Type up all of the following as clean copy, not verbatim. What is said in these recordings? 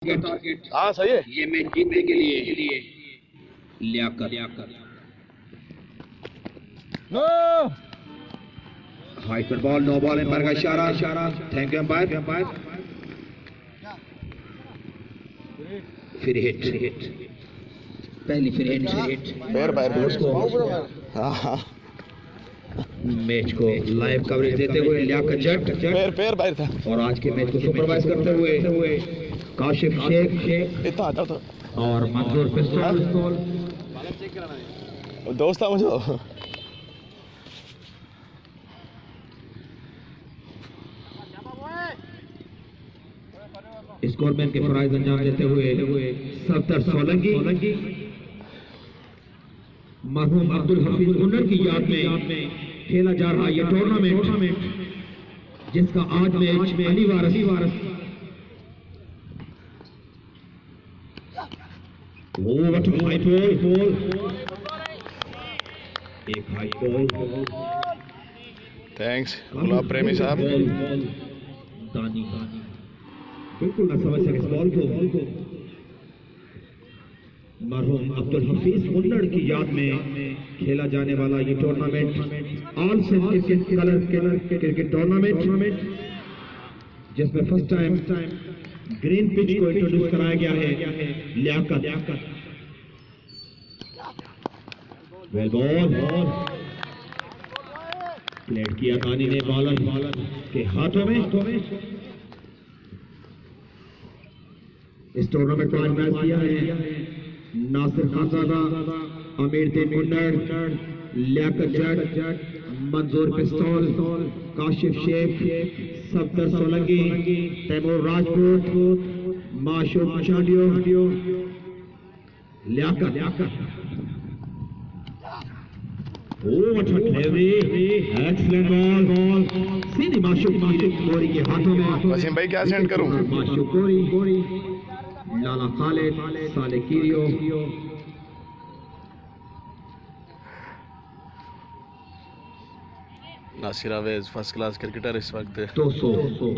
Target हाँ सही है। ये मैच जीतने के लिए लियाकत नो हाइट पर बॉल, नो बॉल, एम्पायर का इशारा। Thank you umpire. फिर हिट पहली फिर हिट पैर हाँ मैच को लाइव कवरेज देते हुए लियाकत जट पैर बाहर था और आज के मैच को सुपरवाइज करते हुए काशिफ शेख इतना आता था और मंजूर पिस्तौल दोस्त था मुझे। स्कोरमैन के फराइज अंजाम देते हुए सफदर सोलंकी मरहूम अब्दुल हफीज उन्नर की याद में खेला जा रहा ये टूर्नामेंट जिसका आज मैच में अली वारस एक हाई बॉल थैंक्स गुलाब प्रेमी साहब। दानी बिल्कुल न समझ सके इस बॉल को। मरहूम अब्दुल हफीज उन्नड़ की याद में खेला जाने वाला ये टूर्नामेंट ऑल क्रिकेट टूर्नामेंट जिसमें फर्स्ट टाइम ग्रीन पिच को इंट्रोड्यूस कराया गया है लियाकत। वेल बॉल प्लेट किया दानी ने बॉलर के हाथों में। इस टूर्नामेंट को ऑर्गेनाइज किया है नासिर खानजादा, अमीरुद्दीन उन्नड़, लियाकत जट, मंजूर पिस्तौल, काशिफ शेख, सफदर सोलंकी, तैमूर राजपूत, माशूक चांडियो, लियाकत। एक्सीलेंट बॉल सीधी माशूक गोरी के हाथों में। वसीम भाई क्या सेंड करूं? माशूक गोरी लाला खालिद साले कीरियो Nasir Awez first class cricketer इस वक्त 200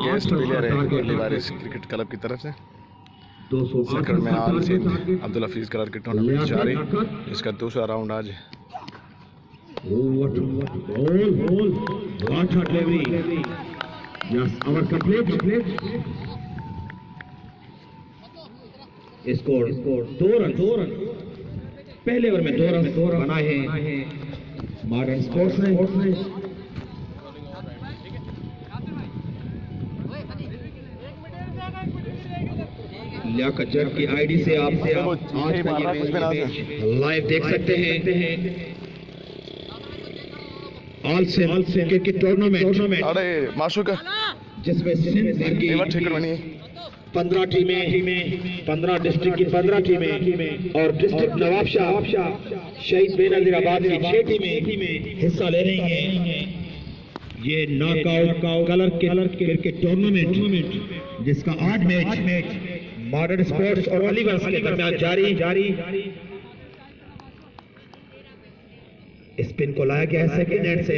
गेस्ट प्लेयर है अली वारिस क्रिकेट क्लब की तरफ से। सेकंड में आल सिंध अब्दुल हफीज कलर के टूर्नामेंट जारी, इसका दूसरा राउंड आज। स्कोर 2 रन पहले ओवर में 2 रन बनाए हैं मॉडर्न स्पोर्ट्स ने। लियाकत जट की आईडी से आप आज का ये मैच लाइव देख सकते हैं। ऑल क्रिकेट टूर्नामेंट अरे माशूक जिसमें सिंध भर की 15 टीमें 15 डिस्ट्रिक्ट की 15 टीमें और डिस्ट्रिक्ट नवाबशाह शहीद बेनजीराबाद की 6 टीमें हिस्सा ले रही हैं। ये नॉकआउट कलर क्रिकेट टूर्नामेंट जिसका आज मैच मॉडर्न स्पोर्ट्स और अली वारिस के दरमियान जारी। स्पिन को लाया गया है सेकंड एंड से।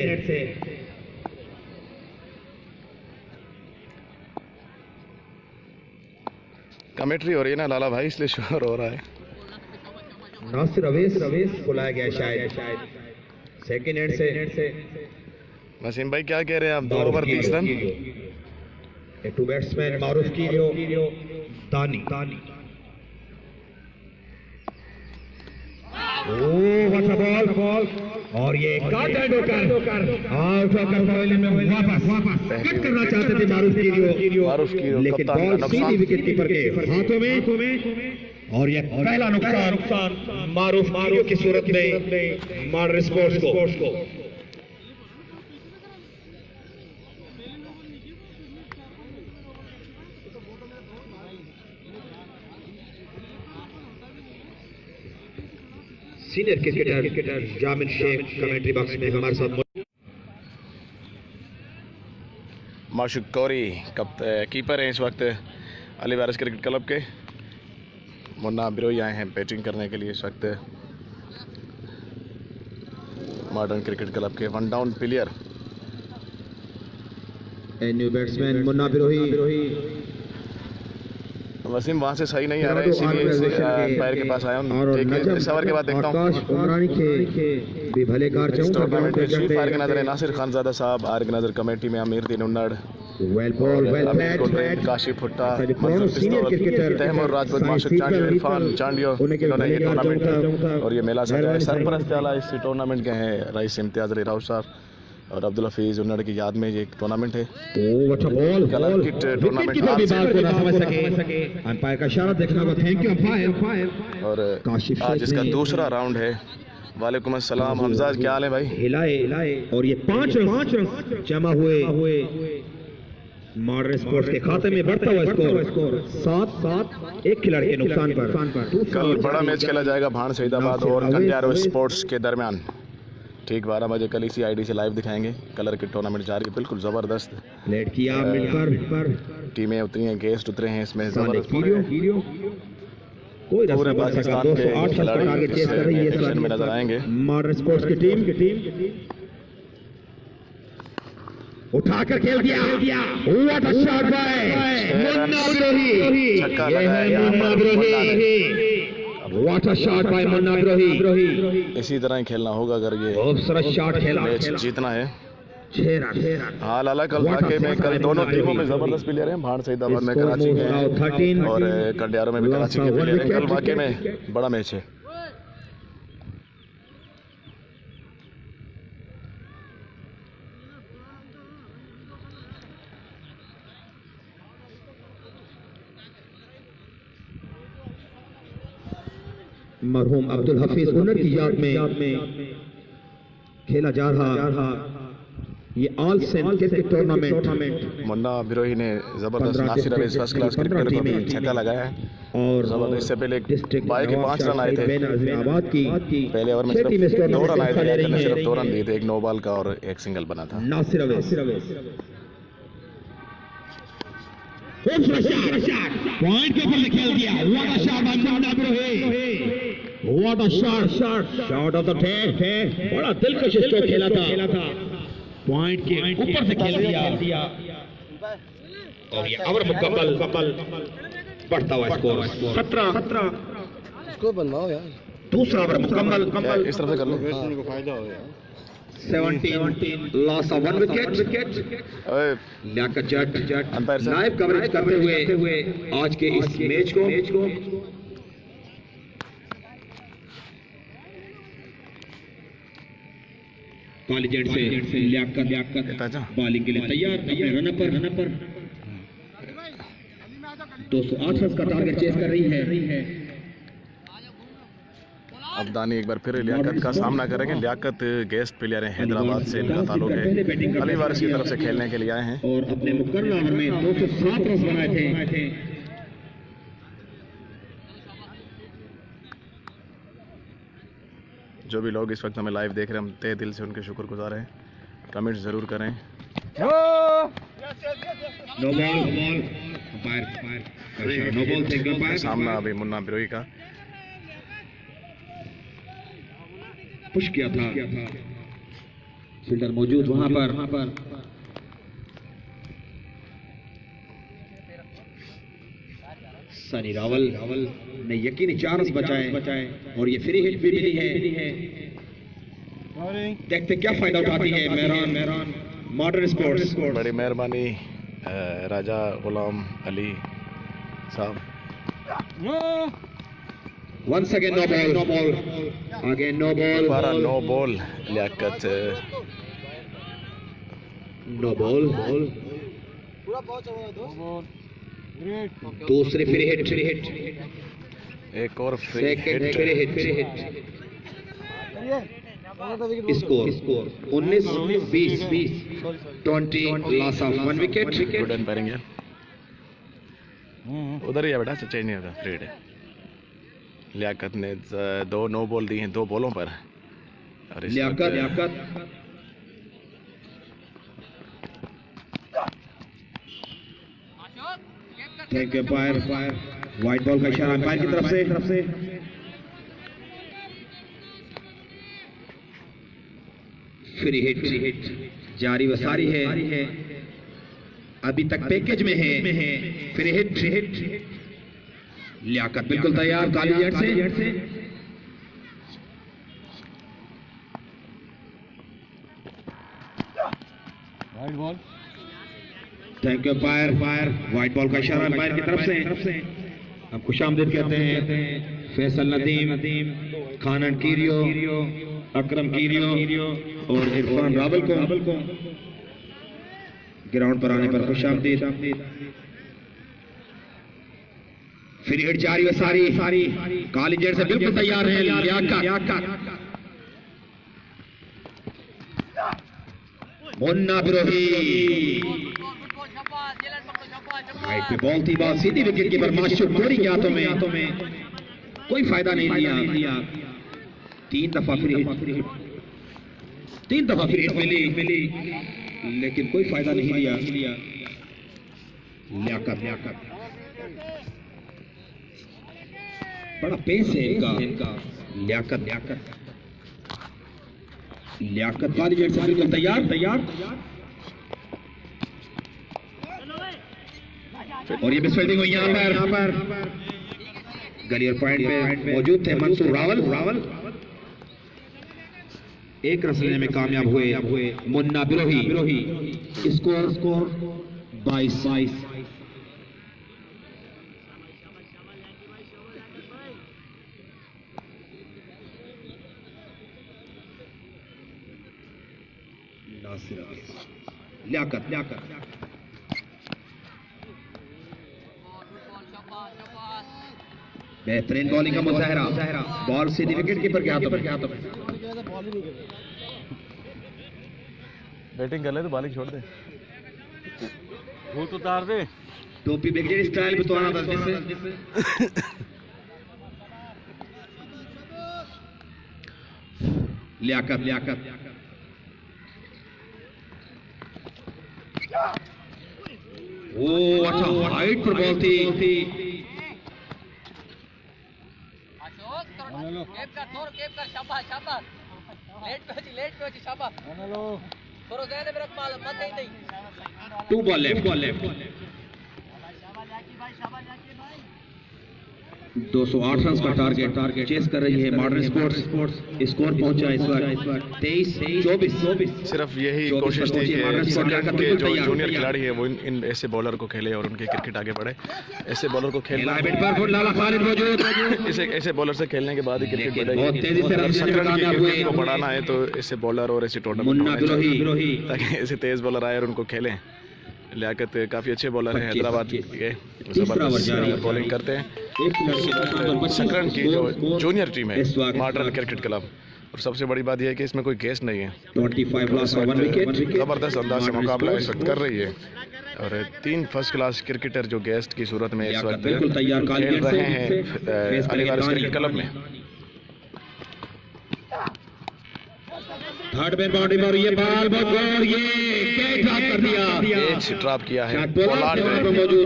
कमेंट्री हो रही है ना लाला भाई, इसलिए शोर हो रहा है। नासिर अवेज को लाया गया शायद सेकंड एंड से। वसीम भाई क्या कह रहे हैं आप? 2 ओवर 30 रन। टू बैट्समैन मारूफ कीरियो दानी बॉल और ये आउट होकर पहले में वापस कट करना चाहते थे मारूफ कीरियो लेकिन बॉल सीधी विकेट कीपर के हाथों में और ये पहला नुकसान मारूफ कीरियो की सूरत में मॉडर्न स्पोर्ट्स को। सीनियर क्रिकेटर जामिन शेख कमेंट्री बॉक्स में हमारे साथ। माशूक कौरी कीपर हैं इस वक्त अली वारिस क्रिकेट क्लब के। मुन्ना बिरोई आए हैं बैटिंग करने के लिए इस वक्त मॉडर्न क्रिकेट क्लब के। 1 down player new batsman Munna Birohi Wasim वहाँ से सही नहीं आ रहा है, इसीलिए अंपायर के पास आया हूँ। ठीक है, इस ओवर के बाद देखता हूँ। इस टूर्नामेंट में चीफ फायर के नजर है नासिर खानजादा साहब, आर के नजर कमेटी में अमीर दीन उन्नड़, अमीर कुलरेन, काशिफ भुट्टा, मंजूर पिस्तौल, तैमूर राजपूत, माशिद चांडियो, इरफान चांडियो, इन्होंने ये टूर्नामेंट और ये मेला सजाया है। सरपरस्त आला इस टूर्नामेंट के हैं रईस इम्तियाज अली राव साहब और अब्दुल हफीज उन्नड़ की याद में ये एक टूर्नामेंट है। कलर किट टूर्नामेंट अंपायर का इशारा देखना होगा। Thank you umpire. और आज इसका दूसरा राउंड है। वालेकुम अस्सलाम हमजाज, क्या हाल है भाई? हिलाए और ये पांच जमा हुए मॉडर्न स्पोर्ट्स के खाते में बढ़ता हुआ स्कोर 7-7 एक खिलाड़ी के नुकसान पर। कल बड़ा मैच खेला जाएगा भाण सईदाबाद और कंडियारो स्पोर्ट्स के दरमियान। ठीक 12 बजे कल इसी आईडी से लाइव दिखाएंगे। कलर की टूर्नामेंट जारी है, बिल्कुल जबरदस्त लेट किया मिलकर टीमें उतरी हैं, गेस्ट उतरे हैं इसमें जबरदस्त। पूरे पाकिस्तान के खिलाड़ी में नजर आएंगे। मॉडर्न स्पोर्ट्स की टीम उठाकर खेल दिया। What a shot bye Munna Brohi. छक्का लगाया what a shot bye Munna Brohi. इसी तरह ही खेलना होगा अगर ये खूबसूरत शॉट खेला, मैच जीतना है। 6 रन। हाल हालांकि कल वाकई में कल दोनों टीमों में जबरदस्त प्लेयर हैं। भाण सईदाबाद में कराची के हैं और कंडियारो में भी कराची के प्लेयर हैं। कल वाकई में बड़ा मैच है। मरहूम अब्दुल हफीज उन्नड़ की याद में खेला जा रहा ये ऑल सेंट क्रिकेट टूर्नामेंट। मुन्ना बिरोही ने जबरदस्त Nasir Awez first class cricketer को भी छक्का लगाया है और जबरदस्त। इससे पहले बाई के 5 रन आए थे पहले ओवर में, सिर्फ 2 रन आए थे, सिर्फ 2 रन दिए थे, एक नो बॉल का और एक सिंगल बना था। नासिर अवेज पॉइंट के ऊपर खेल दिया। What a shot bye Munna Birohi. What a shot of the day. बड़ा दिलकश स्ट्रोक खेला था, पॉइंट के ऊपर से खेल दिया और ये ओवर मुकम्मल बढ़ता हुआ स्कोर 17। इसको बनवाओ यार। दूसरा ओवर मुकम्मल इस तरफ से कर लो, को फायदा हो यार। 17 loss of 1 wicket. Liaquat Jat live coverage करते हुए आज के इस मैच को कॉलेजेंट से लियाकत बॉलिंग के लिए तैयार अपने रन पर 208 रन का टारगेट चेस कर रही है। अब्दानी एक बार फिर लियाकत का सामना करेंगे। लियाकत गेस्ट प्लेयर हैं, हैदराबाद से इनका ताल्लुक है, अली वारिस की तरफ से खेलने के लिए आए हैं और अपने मुकर्रर ओवर में 207 रन बनाए थे। जो भी लोग इस वक्त हमें लाइव देख रहे हैं, हम तहे दिल से उनके शुक्रगुजार हैं। कमेंट जरूर करें। सामना अभी मुन्ना बिरोही का पुश किया था, फील्डर मौजूद वहां पर। सनी रावल ने यकीनी 4 रन बचाए और ये फ्री हिट भी मिली है। देखते क्या फायदा उठाती है मेहरान मॉडर्न स्पोर्ट्स। बड़ी मेहरबानी राजा गुलाम अली साहब। Once again no ball. Again no ball. दोबारा no ball Liaquat. No ball. दूसरी फ्री हिट। एक और free hit. Score 19-20 20 loss of 1 wicket. Good umpiring है उधर ही है बेटा, चेंज नहीं होता। फ्री हिट है। लियाकत ने 2 नो बॉल दी हैं 2 बॉलों पर और Liaquat thank you fire white ball का इशारा अंपायर की तरफ से। फ्री हिट जारी व सारी है, अभी तक पैकेज में है। फ्री हिट लियाकत बिल्कुल तैयार काली जेट से। Wide ball. Thank you fire white ball का इशारा अंपायर की तरफ से। अब खुशामदीद कहते हैं फैसल नदीम, खानन कीरियो, अकरम कीरियो और इरफान रावल को ग्राउंड पर आने पर खुशामदीद। फिर हिट जारी है सारी काली जेट से बिल्कुल तैयार है लियाकत। मुन्ना बिरोही राइट पे बॉल थी, बॉल सीधी विकेट कीपर माशूक कोरी के हाथों में कोई फायदा नहीं लिया। तीन दफा फिर हिट मिली लेकिन कोई फायदा नहीं लिया। लियाकत बड़ा पेस है इनका। लियाकत काली जेट से बिल्कुल तैयार और ये मिसफील्डिंग हुई यहाँ पर गलियर पॉइंट पे मौजूद थे मंसूर रावल। एक रन लेने में कामयाब हुए मुन्ना बिरोही। स्कोर 22। लियाकत बेहतरीन बॉलिंग का मुजाहरा। बॉल सीधी विकेट कीपर के हाथों में। बैटिंग कर ले तो बॉलिंग छोड़ दे। वो तो उतार दे। टोपी ब्रिगेड स्टाइल में तो आना था जिससे लियाकत ओ अच्छा हाइट पर बॉल थी। टू बॉल लेफ्ट 208 रन का टारगेट चेस कर रही है मॉडर्न स्पोर्ट्स। स्कोर पहुंचा इस वक्त 23-24। सिर्फ यही कोशिश थी कि जो जूनियर खिलाड़ी है वो इन ऐसे बॉलर को खेले और उनकी क्रिकेट आगे बढ़े। ऐसे बॉलर को खेलना ऐसे बॉलर से खेलने के बाद ही क्रिकेट बढ़ेगी। को बढ़ाना है तो ऐसे बॉलर और ऐसे टूर्नामेंट ताकि ऐसे तेज बॉलर आए और उनको खेलें। लियाकत काफी अच्छे बॉलर हैं, हैदराबाद के जबरदस्त बॉलिंग करते हैं। सकरन की जो जूनियर टीम है मॉडर्न क्रिकेट क्लब, और सबसे बड़ी बात यह है कि इसमें कोई गेस्ट नहीं है। जबरदस्त अंदाज से मुकाबला इस वक्त कर रही है और 3 फर्स्ट क्लास क्रिकेटर जो गेस्ट की सूरत में इस वक्त खेल रहे हैं अलीवार क्रिकेट क्लब में। थर्ड पे बाउंड्री पर ये बॉल और ये कैच ड्रॉप कर दिया। कैच ड्रॉप किया है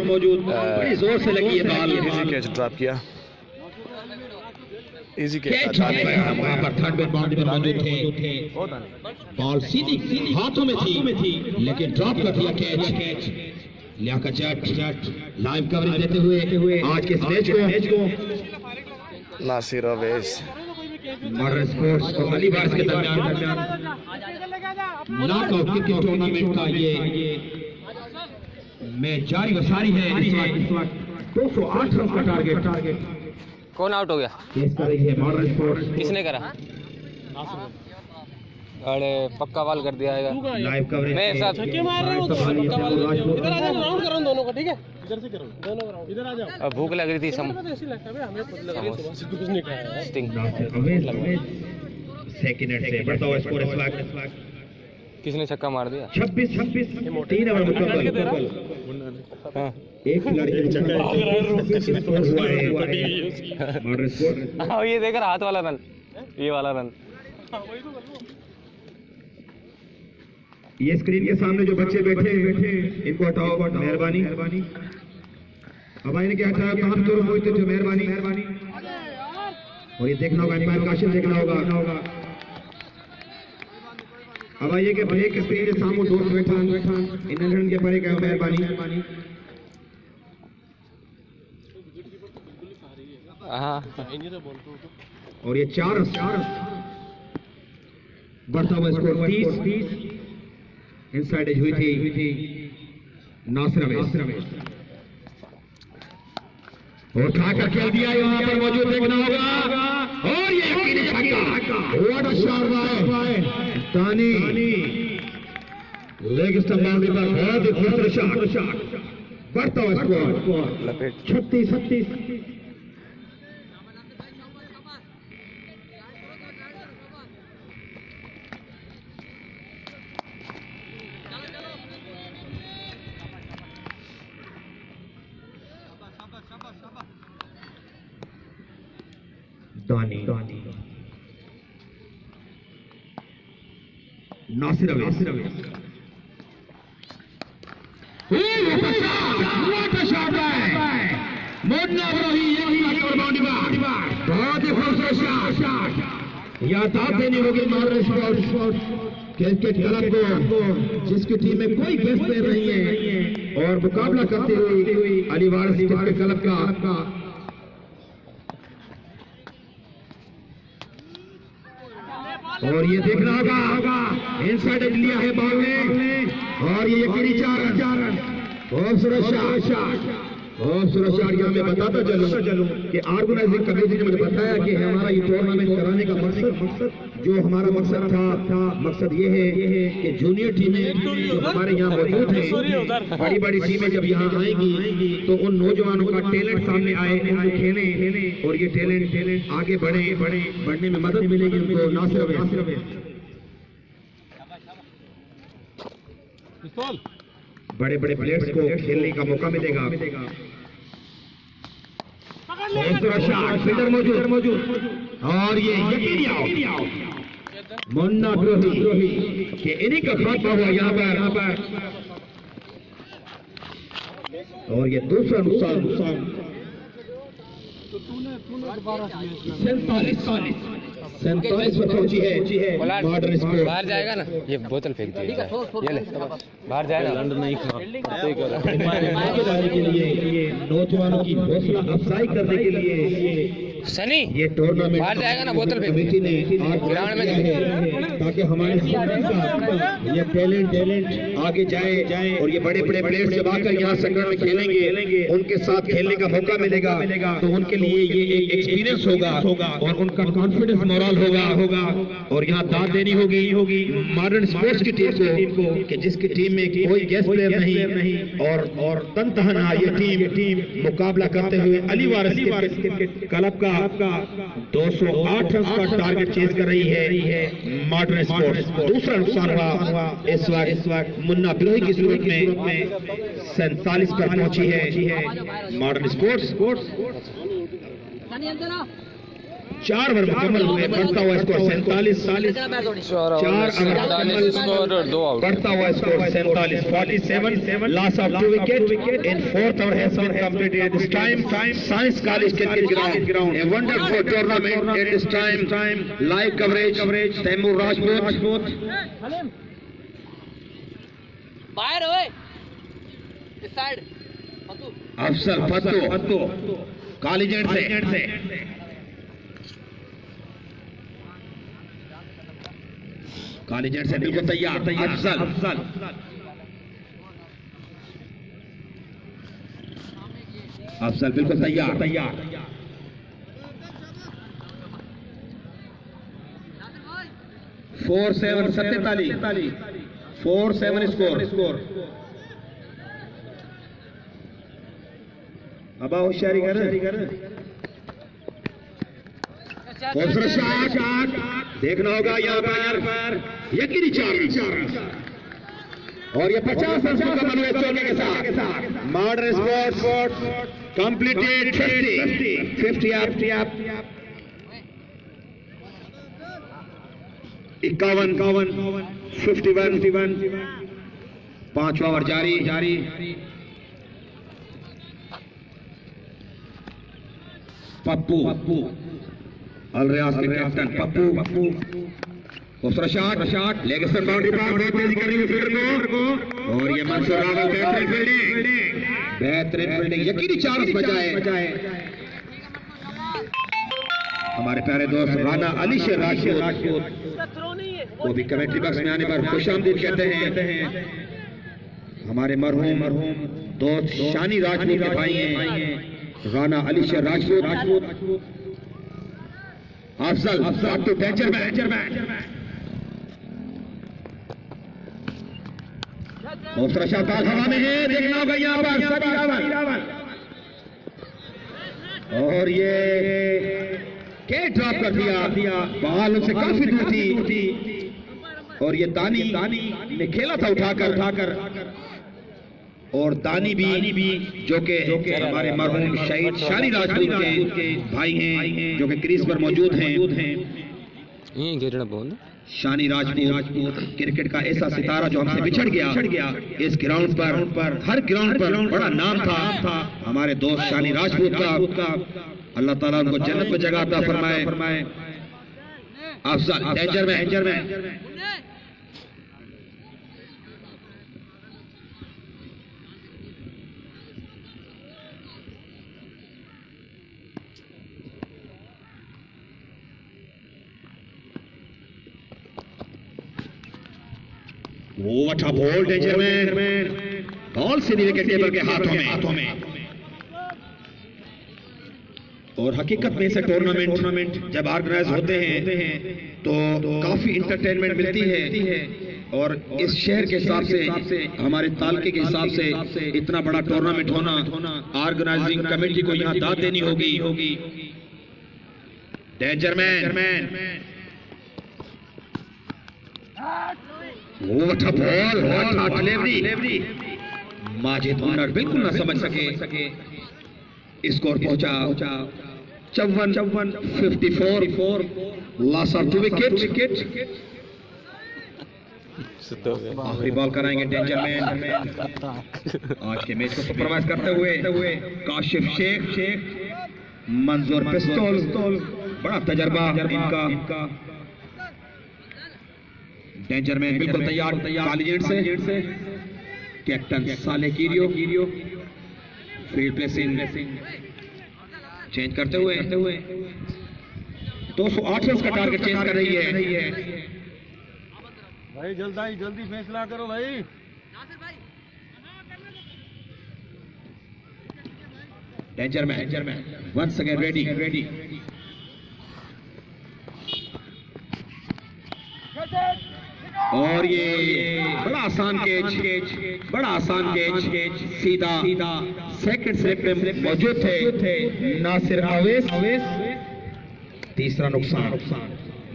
मौजूद बड़ी जोर से लगी है बॉल। इजी कैच ड्रॉप किया, इजी कैच वहां पर थर्ड पे बाउंड्री पर मौजूद थे। बॉल सीधी हाथों में थी लेकिन ड्रॉप कर दिया catch. Liaquat Jat live coverage देते हुए आज के इस मैच को नासिर अवैस मॉडर्न स्पोर्ट्स और अलीबार्स के दरमियान नॉकआउट क्रिकेट टूर्नामेंट का ये मैच जारी वसारी है। इस वक्त 208 रन का टारगेट। कौन आउट हो गया? केस कर रही है मॉडर्न स्पोर्ट्स। किसने करा? अरे पक्का वाल कर दिया है लाइव कवरेज। मैं साथ छक्के मार रहे हो तो पक्का वाल इधर आ जाओ, राउंड करो दोनों को। ठीक है, इधर से करो दोनों राउंड। इधर आ जाओ। अब भूख लग रही थी सम ऐसी लगता है हमें खुद लग रही है, सुबह से कुछ नहीं खाया है। स्टिंग सेकंड से बढ़ता हुआ स्कोर इस वक्त किसने छक्का मार दिया? 26 3 ओवर मुकम्मल। हाँ एक खिलाड़ी के स्कोर हुआ है मॉडर्न स्पोर्ट्स। हाँ ये देख रहा हाथ वाला रन, ये वाला रन। ये स्क्रीन के सामने जो बच्चे बैठे इनको हटाओ मेहरबानी। अब आइए क्या हटाया कहां तो होते थे मेहरबानी। और ये देखना होगा अंपायर काशिफ देखना होगा। अब आइए कि ब्रेक स्क्रीन के सामने दोस्त बैठा इन के परे क्या मेहरबानी। हाँ और ये 4 बढ़ता हुआ स्कोर 30 इनसाइड एज हुई थी नासिर अवैस और ठाकर खेल दिया यहाँ पर मौजूद देखना होगा और ये यकीनी छक्का व्हाट अ शॉट बाय दानी लेग स्टंप बाउंड्री पर बहुत ही खूबसूरत शॉट बढ़ता हुआ स्कोर 36 दानी नासिर अवैस बहुत ही खूबसूरत शॉट या दाद देनी होगी मॉडर्न स्पोर्ट्स क्रिकेट क्लब को जिसकी टीम में कोई गेस्ट प्लेयर नहीं है और मुकाबला करते हुए अलीवाड़ क्रिकेट क्लब का और ये देखना होगा इनसाइड लिया है बॉल ने और ये यकीनी 4 रन खूबसूरत शॉट यहाँ मैं बताता चलूं कि ऑर्गेनाइजिंग कमेटी ने मुझे बताया कि हमारा ये टूर्नामेंट कराने का मकसद जो हमारा मकसद ये है कि जूनियर टीमें जो हमारे यहाँ मौजूद हैं बड़ी टीमें जब यहाँ आएंगी तो उन नौजवानों का टैलेंट सामने आए उनको खेलें और ये टैलेंट आगे बढ़ने में मदद मिलेगी उनको नासिर अवैस बड़े प्लेयर्स को खेलने का मौका मिलेगा फील्डर मौजूद और ये यकीनी आउट मुन्ना ब्रोही के इन्हीं का खात्मा हुआ यहाँ पर और ये दूसरा नुकसान 47 पर पहुंची है मॉडर्न स्कोर बाहर जाएगा ना ये बोतल फेंक दिया ये ले बाहर जाएगा लंड नहीं के लिए नौजवानों की हौसला अफजाई करने के लिए सनी ये टूर्नामेंट बाहर जाएगा ना बोतल फेंक कमेटी ने ग्राउंड में ताकि हमारे ये टैलेंट आगे जाए और ये बड़े प्लेयर्स जब आकर यहाँ संगठन में खेलेंगे उनके साथ खेलने का मौका मिलेगा तो उनके लिए ये एक एक्सपीरियंस होगा और उनका कॉन्फिडेंस मोरल होगा और यहाँ दाद देनी होगी मॉडर्न स्पोर्ट्स की टीम को कि जिसकी टीम में कोई गेस्ट प्लेयर नहीं और तनतहना ये टीम मुकाबला करते हुए अलीवाड़ क्रिकेट क्लब का 208 रन का टारगेट चेज कर रही है मॉडर्न स्पोर्ट्स दूसरा नुकसान हुआ इस वक्त मुन्ना ब्रोही की सूरत में 47 पर पहुंची है मॉडर्न स्पोर्ट्स 4 ओवर मुकम्मल हुए बढ़ता हुआ स्कोर 47 4 ओवर स्कोर और 2 आउट बढ़ता हुआ score 47 loss of 2 wicket in 4th over has been completed this time science college cricket ground a wonderful tournament at this time live coverage Taimur Rajput बाहर ओए इस साइड अफसल फत्तू कॉलेजेंट से कॉलेजेंट से बिल्कुल तैयार अफसल बिल्कुल तैयार 4-7 स्कोर अब होशियारी कर शॉट देखना होगा यहाँ पर यकीनी 4 और ये 50 रन का मनोज चौके के साथ मॉडर्न स्पोर्ट्स कंप्लीटेड 50 अप 51 51 5वां ओवर जारी पप्पू अल रियाज के कैप्टन पप्पू दूसरा शॉट लेग स्टंप बाउंड्री पर बहुत तेजी कर रही है फील्डर को और ये मंसूर रावल बेहतरीन फील्डिंग यकीनी 4 रन बचाए हमारे प्यारे दोस्त राना अली शेर राजपूत वो भी कमेंट्री बॉक्स में आने पर खुशामदीद कहते हैं। हमारे मरहूम दोस्त शानी राजपूत के भाई हैं राना अली शेर राजपूत। अफजल तो डेंजर मैन दूसरा शॉट हवा में है, देखना होगा यहाँ पर सनी रावल और ये कैच ड्रॉप कर दिया। बॉल उनसे काफी दूर थी और ये दानी ने खेला था उठाकर और दानी भी जो कि हमारे मरहूम शहीद शानी राजपूत के भाई हैं जो कि क्रीज पर मौजूद हैं। शानी राजपूत क्रिकेट का ऐसा सितारा जो हमसे बिछड़ गया। इस ग्राउंड पर हर ग्राउंड पर बड़ा नाम था हमारे दोस्त शानी राजपूत का। अल्लाह ताला उनको जन्नत में जगह अता फरमाए। अफजल डेंजर में वो अच्छा बॉल डेंजर में बॉल सीधी विकेट कीपर के हाथों में। और हकीकत में से टूर्नामेंट जब ऑर्गेनाइज होते हैं तो काफी इंटरटेनमेंट मिलती है और इस शहर के हिसाब से हमारे तालके के हिसाब से इतना बड़ा टूर्नामेंट होना ऑर्गेनाइजिंग कमेटी को यहाँ दाद देनी होगी। डेंजर मैन वो अच्छा बॉल डिलीवरी माजिद मुन्नर बिल्कुल ना समझ सके। स्कोर पहुंचा 54 लॉस ऑफ 2 विकेट। आखिरी बॉल कराएंगे डेंजर मैन। आज के मैच को सुपरवाइज करते हुए काशिफ शेख मंजूर पिस्तौल बड़ा तजर्बा इनका। डेंजर मैन बिल्कुल तैयार कालीजेट से कैप्टन साले कीरियो फील्ड प्लेसिंग चेंज करते हुए 208 रन का टारगेट चेंज कर रही है। भाई जल्दी फैसला करो भाई। Danger man once again ready. और ये बड़ा आसान कैच सीधा सेकंड स्लिप पे मौजूद थे नासिर अवैस। तीसरा नुकसान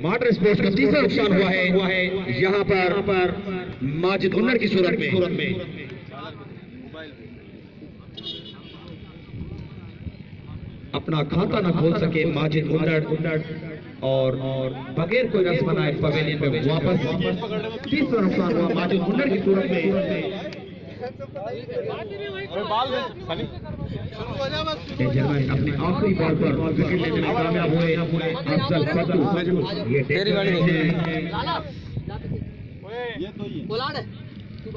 मॉडर्न स्पोर्ट्स का तीसरा नुकसान हुआ है यहाँ पर माजिद उन्नर की सूरत में। अपना खाता न खोल सके माजिद उन्नर और बगैर कोई रन बनाए पवेलियन में वापस। तीसरा नुकसान हुआ माजिद उन्नर की सूरत में। अपने आखिरी बॉल पर विकेट लेने में कामयाब हुए अफजल फद्दू।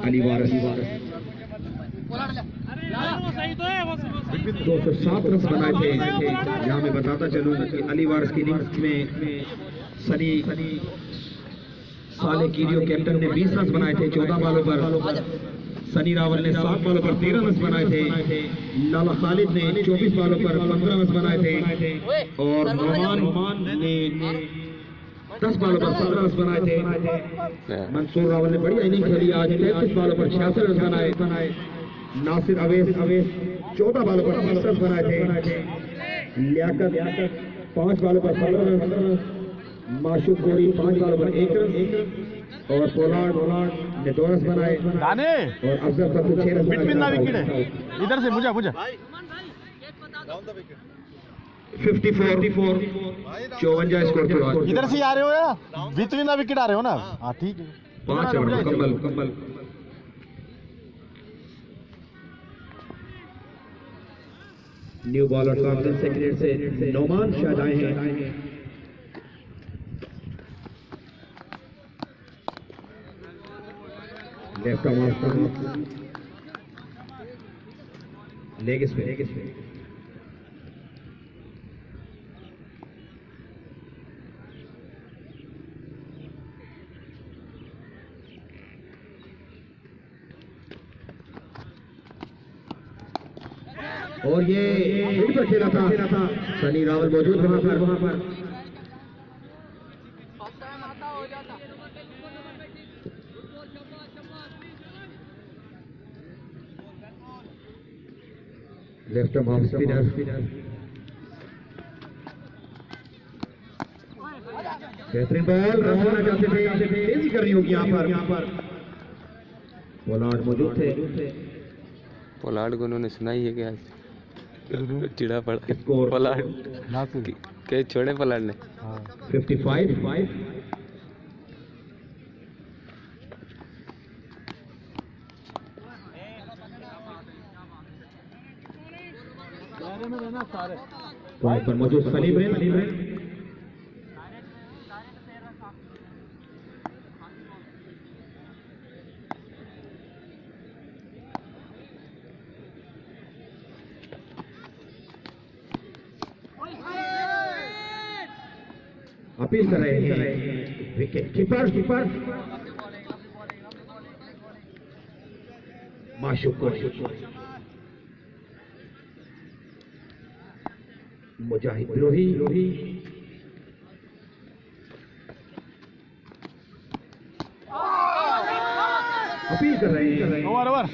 अली वारिस 207 रन बनाए थे। यहाँ मैं बताता चलूँ कि अली वारिस की इनिंग्स में सनी साले कीरियो कैप्टन ने 20 रन बनाए थे 14 बॉलों पर। सनी रावल ने 7 बॉलों पर 13 रन बनाए थे। लाला खालिद ने 24 बॉलों पर 15 रन बनाए थे और नौमान ने 10 बॉलों पर 15 रन बनाए थे। मंसूर रावल ने बढ़िया इनिंग खेली आज 33 बॉलों पर 66 रन बनाए। नासिर अवैस 14 बॉलों पर 10 रन बनाए थे। लियाकत 5 बॉलों पर 15 रन। माशूक गोरी 5 बॉलों पर 1 रन और पोलार्ड ने 2 रन बनाए। और अफजल फद्दू 6 रन बनाए। इधर से मुझे 54 54 स्कोर के बाद इधर से आ रहे हो या बिटवीन द विकेट आ रहे हो ना। हाँ ठीक है 5 ओवर मुकम्मल। न्यू बॉलर कॉन्फ्रेंस सेक्रेटरी से नौमान शाह आए हैं। लेफ्ट आर्म लेग स्पिन और ये मिड पर खेला था सनी रावल मौजूद वहां पर लेफ्ट आर्म ऑफ स्पिनर बेहतरीन बॉल रवाना चाहते थे तेजी करनी होगी यहाँ पर पोलार्ड मौजूद थे पोलार्ड को उन्होंने सुनाई है क्या चिड़ा पड़ा पोलार्ड के छोड़े पोलार्ड ने 55 पर मौजूद सलीम अपील कर रहे हैं विकेट कीपर माशूक को मुजाहिद द्रोही अपील कर रहे हैं ओवर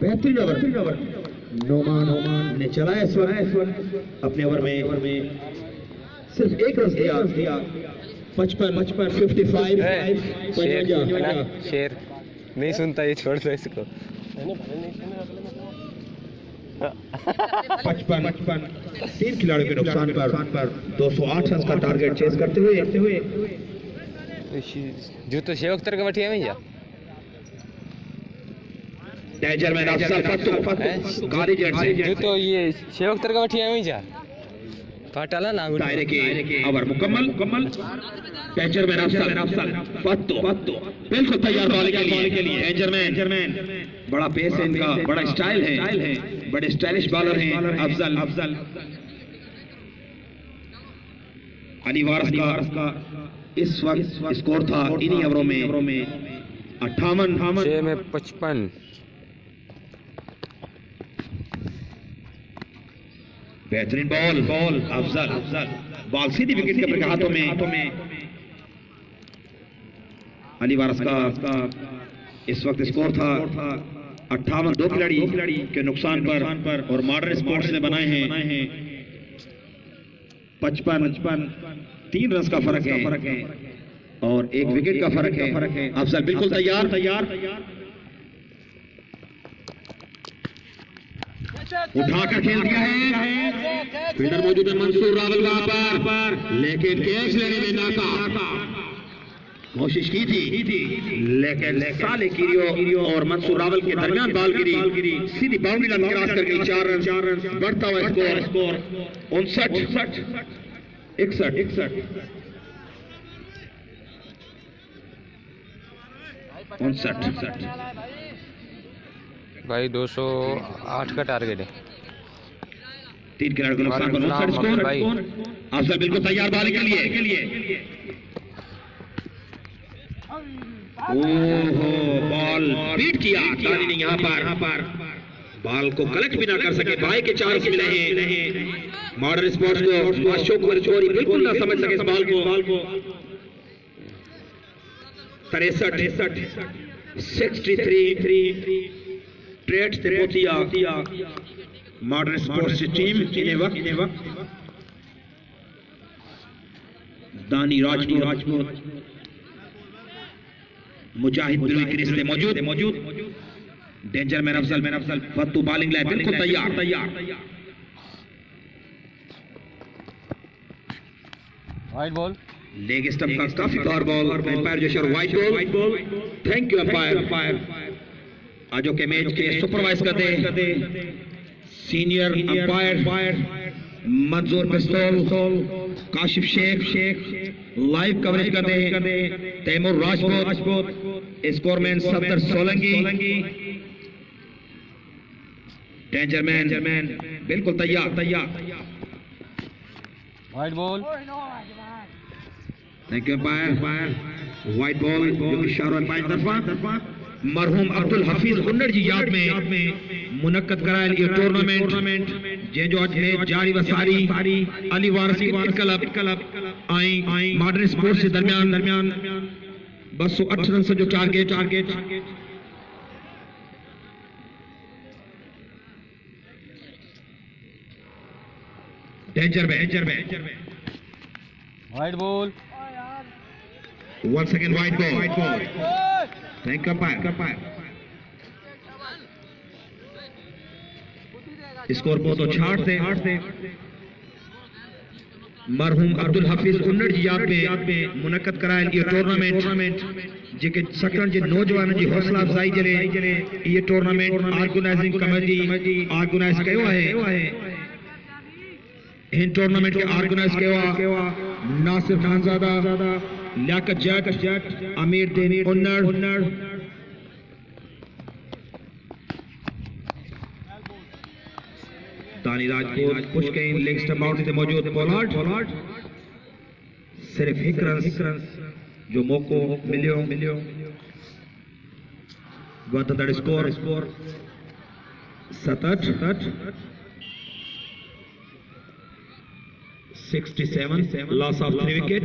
बेहतरीन ओवर नोमान ने चलाया इस वक्त अपने ओवर में सिर्फ एक रन दिया 55 शेर नहीं सुनता ये छोड़ दो इसको 55 तीन खिलाड़ियों के नुकसान पर 208 रन का टारगेट चेस करते हुए जो तो शेव अख्तर का बटिया में जा डेंजर में गाड़ी जेट से जो तो ये शेव अख्तर का बटिया में जा पाटाला नाम दायरे के ओवर मुकम्मल डेंजर में अफसल फत्तो बिल्कुल तैयार बॉलिंग के लिए डेंजर में बड़ा पेस है इनका बड़ा स्टाइल है बड़े स्टाइलिश बॉलर हैं अफजल अली वारिस का इस वक्त स्कोर था इन्हीं ओवरों में 58 6 में 55 बेहतरीन बॉल अफजल बॉल सीधी विकेट के हाथों में अली वारिस का इस वक्त स्कोर था 58 दो खिलाड़ी के नुकसान पर और मॉडर्न स्पोर्ट्स ने बनाए हैं 55 3 रन का फर्क है और 1 विकेट का फर्क है अफजल बिल्कुल तैयार उठाकर खेल दिया है फील्डर मौजूद है मंसूर रावल वहां पर लेकिन कैच लेने में नाकाम कोशिश की थी लेकिन साले कीरियो और मंसूर रावल के दरमियान बॉल गिरी सीधी बाउंड्री लाइन क्रॉस कर गई 4 रन बढ़ता हुआ स्कोर 59 भाई 208 का टारगेट है 3 खिलाड़ियों को नुकसान पर 59 स्कोर अफजल बिल्कुल तैयार बॉलिंग के लिए ओहो बॉल बीट किया ताली ने यहाँ पर बॉल को कलेक्ट भी ना कर सके भाई के 4 मिले हैं मॉडर्न स्पोर्ट्स को अशोक वर्चोरी बिल्कुल ना समझ सके इस बॉल को 63 ट्रेड से पोतिया मॉडर्न स्पोर्ट्स टीम इन्हें वक्त दानी राजपूत मुजाहिद बिल्कुल क्रीज पे मौजूद danger man Afzal Fattu bowling line बिल्कुल तैयार वाइड बॉल लेग स्टंप का काफी पावर बॉल अंपायर जोशर wide ball thank you umpire आज के मैच के सुपरवाइज करते सीनियर अंपायर मंजूर पिस्तौल काशिफ शेख लाइव कवरेज करते तैमूर राजपूत स्कोरमैन सफदर सोलंकी डेंजर मैन बिल्कुल तैयार wide ball thank you umpire wide ball जो कि शाहरुख पांच तरफा मरहूम अब्दुल हफीज हुन्नर जी याद में मुनक्कद करायल ये टूर्नामेंट जंहिंजो अजमेर जारी वसारी अली वारसी क्लब आई मॉडर्न स्पोर्ट्स के दरमियान 208 रन जो टारगेट डेंजर में wide ball once again white ball thank umpire score बहुत अच्छा थे मरहूम अब्दुल हफीज हुन्नर जी याद में मुनक्कद करायल ये टूर्नामेंट जेके सकरण जे नौजवान जी हौसला अफजाई जे ये टूर्नामेंट ऑर्गेनाइजिंग कमेटी ऑर्गेनाइज कयो आहे इन टूर्नामेंट के ऑर्गेनाइज कयो नासिर खानजादा लियाकत जट अमीर दीन हुन्नर दानी Rajput Pushkin leg stump boundary ते मौजूद पोलार्ड सिर्फ एक रन जो मौको मिलियो वतदड़ score 67 loss of 3 wicket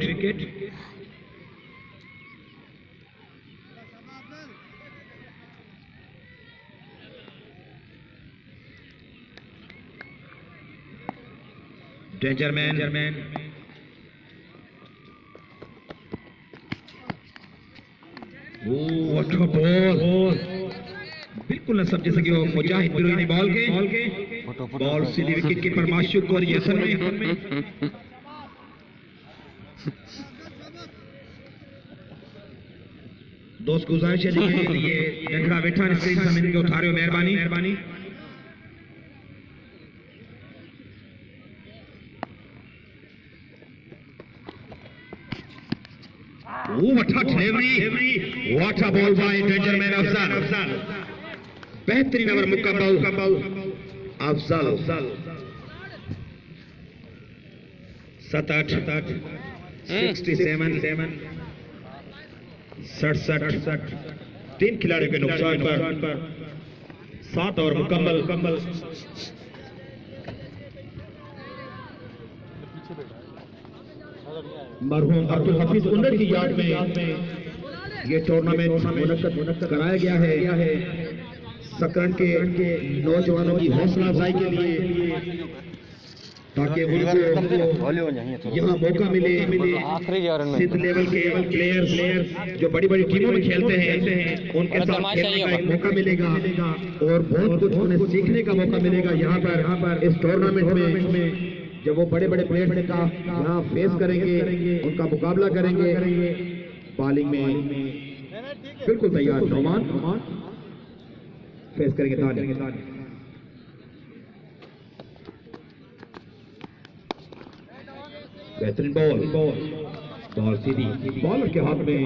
Danger man. What a ball! बिल्कुल न समझ सके हो मुजाहिद बिरोनी बॉल के बॉल सीधी विकेट कीपर माशूक और ये असल में दोस्त गुजारिश है ये डंडा बैठा स्क्रीन सामने के उठारे मेहरबानी what a delivery what a ball by danger man Afzal बेहतरीन ओवर मुकम्मल अफजल 67 तीन खिलाड़ियों के नुकसान पर 7 ओवर मुकम्मल मरहूम अब्दुल हफीज हुन्नर की याद में ये टूर्नामेंट मुनक्कद कराया गया है सकरण के नौजवानों की हौसला अफजाई के लिए ताकि उनको यहाँ मौका मिले सिद्ध लेवल के प्लेयर्स जो बड़ी बड़ी टीमों में खेलते हैं उनके साथ खेलने का एक मौका मिलेगा और बहुत कुछ उन्हें सीखने का मौका मिलेगा यहाँ पर इस टूर्नामेंट में जब वो बड़े बड़े प्लेयर्स का यहाँ फेस करेंगे उनका मुकाबला करेंगे बॉलिंग में बिल्कुल तैयार नौमान फेस करेंगे ताने बेहतरीन बॉल सीधी बॉलर के हाथ में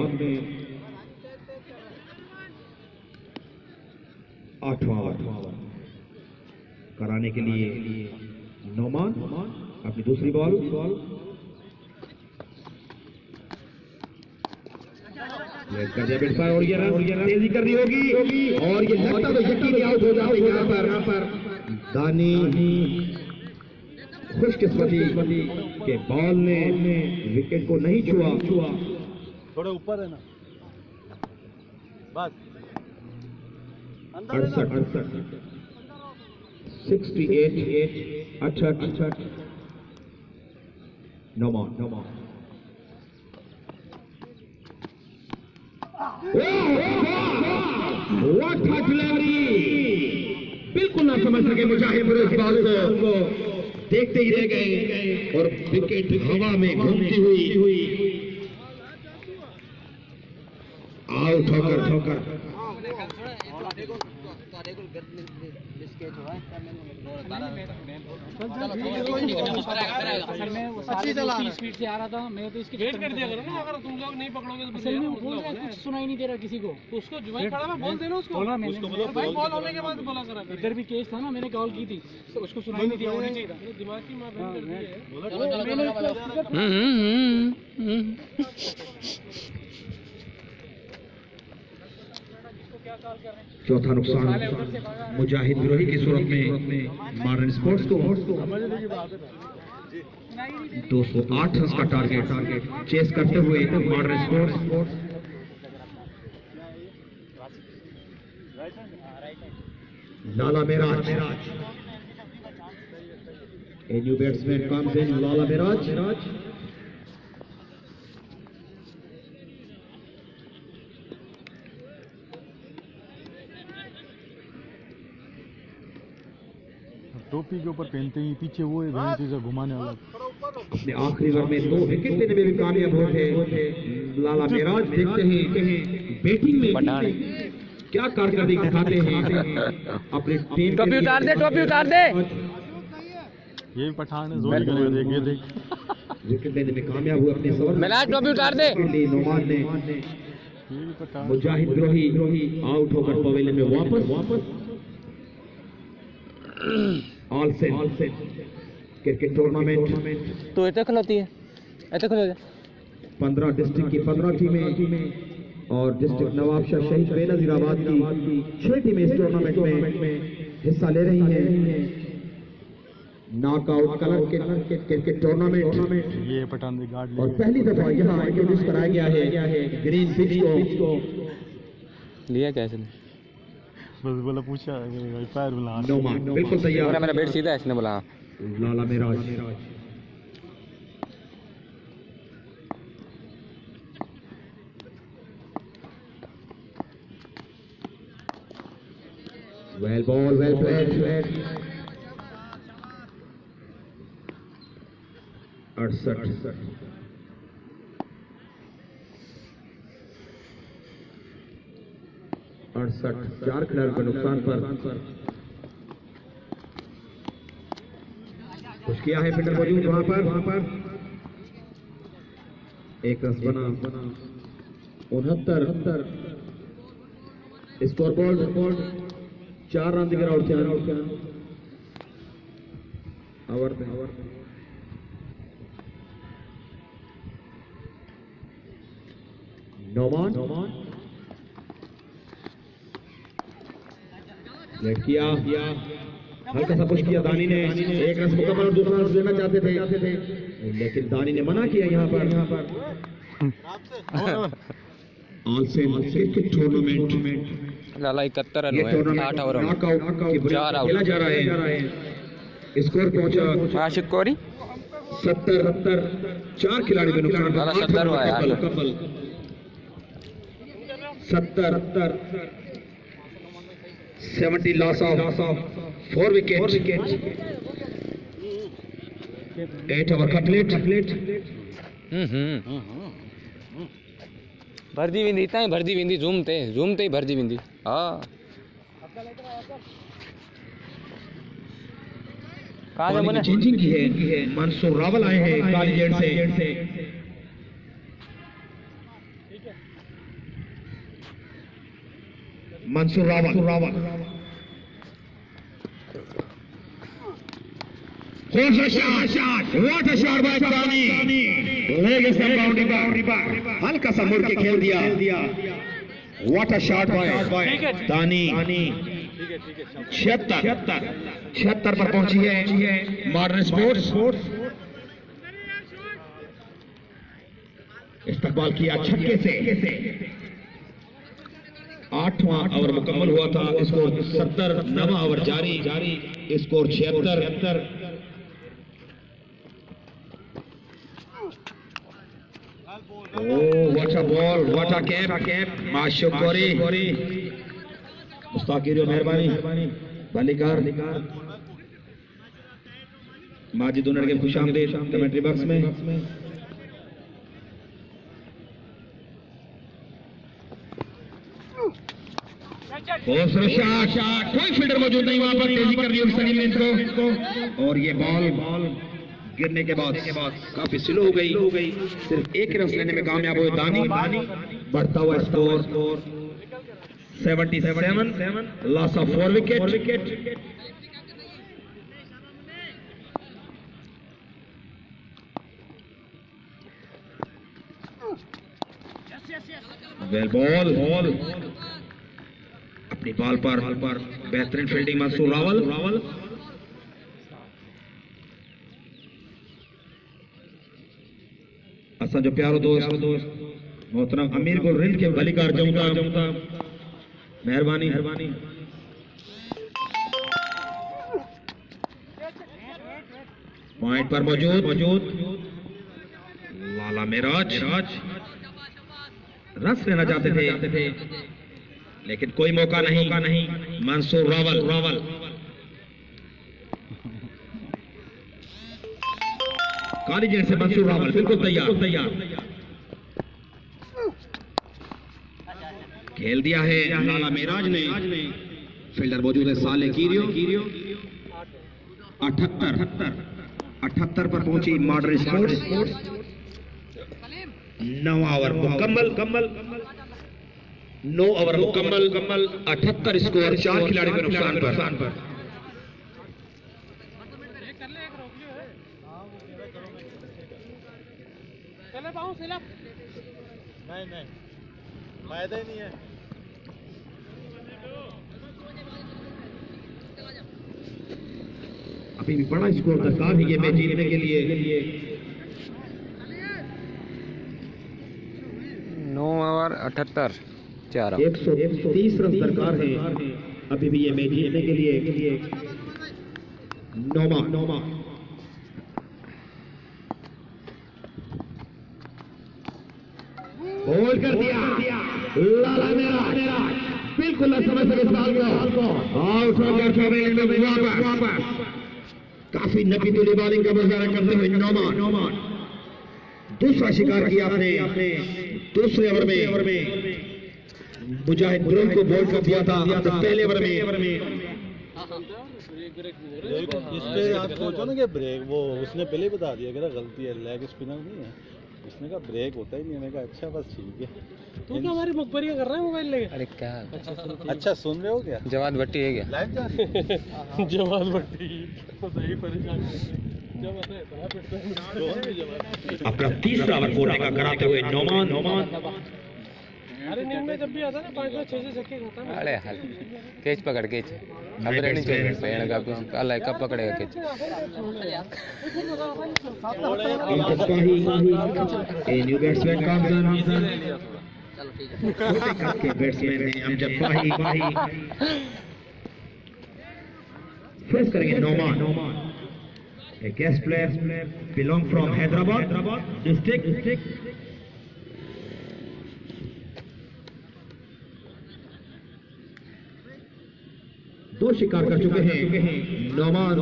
8वां कराने के लिए नौमान अपनी दूसरी बॉल और ये तेजी करनी होगी और ये लगता तो यकीन आउट हो जाते यहाँ पर दानी खुशकिस्मती के बॉल ने विकेट को नहीं छुआ थोड़े ऊपर है ना बस 68 No more. What a delivery! बिल्कुल ना समझ सके मुजाहिद इस बॉल को देखते ही रह गए और विकेट हवा में घूमती हुई आउट होकर अच्छी चला 30 स्पीड से आ रहा था मैं तो इसकी वेट कर दिया करो ना अगर तुम लोग नहीं पकड़ोगे तो फिर कुछ सुनाई नहीं दे रहा किसी को तो उसको जुबान खड़ा में बोल देना उसको बोला मैंने भाई बॉल होने के बाद बोला करा इधर भी केस था ना मैंने कॉल की थी तो उसको सुनाई नहीं दिया होनी चाहिए था दिमाग की मां बंद कर दी है चौथा नुकसान मुजाहिद विरोही की सूरत में मॉडर्न स्पोर्ट्स को 208 रन का टारगेट चेस करते हुए modern sports. Lala Meraj, a new batsman comes in, Lala Miraj. टोपी के ऊपर पहनते ही पीछे वो है घंटी से घुमाने वाला। अपने आखिरी ओवर में 2 विकेट लेने में भी कामयाब हुए थे लाला मेराज। देखते हैं बैटिंग में क्या कारकर्दगी दिखाते हैं अपनी टीम। टोपी उतार दे, टोपी उतार दे। ये भी पठान है, जोर करेगा, देख ये देख। विकेट लेने में कामयाब हुए अपने सवाल। मिला टोपी उतार दे। नोमान ने ये भी पठान। मुजाहिद विरोही आउट होकर पवेलियन में वापस। ऑल सेट क्रिकेट टूर्नामेंट तो ऐसे खिलाती है, ऐसे खिला दे। 15 डिस्ट्रिक्ट की 15 टीमें और डिस्ट्रिक्ट नवाबशाह शहीद बेनजीराबाद की 6 टीमें इस टूर्नामेंट में हिस्सा ले रही हैं। नॉकआउट कलर क्रिकेट टूर्नामेंट ये पठान दे गार्ड और पहली दफा यहाँ इंट्रोड्यूस कराया गया है ग्रीन पिच को। लिया कैसे? बस बोला पूछा पैर मिला। नोमान बिल्कुल तैयार। मेरा बैट सीधा है, इसने बोला। लाला Meraj well ball, well played. 68 4 खिलाड़ियों के नुकसान पर कुछ किया है फील्डर मौजूद वहां पर। एक रन बना 69 स्कोर बोर्ड 4 रन दिख आउट ओवर नोमान लेट किया, हल्का सा पुश किया दानी ने। एक रन मुकम्मल और दूसरा रन देना चाहते थे लेकिन दानी ने मना किया। यहाँ पर ऑल क्रिकेट टूर्नामेंट लाला 71 रन हुए 8 ओवर में, 4 आउट खेला जा रहा है। स्कोर पहुंचा आशिक कोरी 70। 4 खिलाड़ी के नुकसान। लाला 70 हुआ है। 70 loss of 4 wicket. 8 over complete. भरदी विंदी ताई, भरदी विंदी झूमते ही भरदी विंदी। हाँ कहाँ से बने? चेंजिंग की है। मंसूर रावल आए हैं कालीजेट से। Mansoor Rawal What a shot by Dani. Leg is boundary bar. हल्का सा मुड़ के खेल दिया। What a shot by Dani. 76 पर पहुंची है मॉडर्न स्पोर्ट्स। इस्तेमाल किया छक्के से। 8वां ओवर मुकम्मल हुआ था। स्कोर 70। 9वां ओवर जारी। Score 76। What a ball, what a cap. माशूक कोरी मुस्ताकिर मेहरबानी बालिकार माजिद उनर के खुशामदीद कमेंट्री बॉक्स में। शॉट, कोई फील्डर मौजूद नहीं वहां पर। तेजी कर दी सनी लेंथ को और ये बॉल गिरने के बाद काफी स्लो हो गई। सिर्फ 1 रन लेने में कामयाब हुए दानी। बढ़ता हुआ score 77। Loss of 4 wicket. Well ball अपनी बॉल पर बेहतरीन फील्डिंग मंसूर रावल। असा जो प्यारो दोस्त मोहतरम अमीर गुल रिंद के भलीकार जमता मेहरबानी। पॉइंट पर मौजूद लाला मेराज रस लेना चाहते थे लेकिन कोई मौका नहीं। मंसूर रावल काली जेट से मंसूर रावल बिल्कुल तैयार खेल दिया है लाला मेराज ने। फील्डर मौजूद है साले कीरियो। 78 पर पहुंची मॉडर्न स्पोर्ट्स। 9 ओवर मुकम्मल 9 ओवर मुकम्मल 78 स्कोर, 4 खिलाड़ी के नुकसान पर। नहीं फायदा ही नहीं है। अभी भी बड़ा स्कोर दरकार है ये मैच जीतने के लिए। 9 ओवर 78 4 130 रन दरकार है अभी भी ये मैच जीतने के लिए। नौमा बोल कर दिया लाला मेराज बिल्कुल समय से बॉल को आउट हो गया। वापस काफी नपीतुली बॉलिंग का मुजाहरा करते हुए नौमा दूसरा शिकार किया आपने। दूसरे ओवर में मुजाहिद ब्रेक को बॉल कर दिया था पहले ओवर में। इस पे आप सोचो ना कि ब्रेक वो उसने पहले ही बता दिया कि गलती है, लेग स्पिनर नहीं है। उसने कहा ब्रेक होता ही नहीं। मैंने कहा अच्छा बस ठीक है। तू क्या हमारी मुखबरियां कर रहा है मोबाइल लेके? अरे क्या अच्छा सुन रहे हो क्या? जवाद भट्टी है क्या? लाइव जा रही है? जवाब भट्टी तो सही परेशान जब अपना तीसरा ओवर कोटे का कराते हुए नौमान अरे नींद में जब भी आता ना 5 6 छक्के खाता है। अरे हाल कैच पकड़ कैच अब रहनी चाहिए पेड़ का कुछ अल्लाह कब पकड़ेगा कैच। न्यू बैट्समैन के बैट्समैन हैं अमजद पाही फेस करेंगे Nauman. A guest player belong from Hyderabad district. दो शिकार कर चुके हैं नौमान।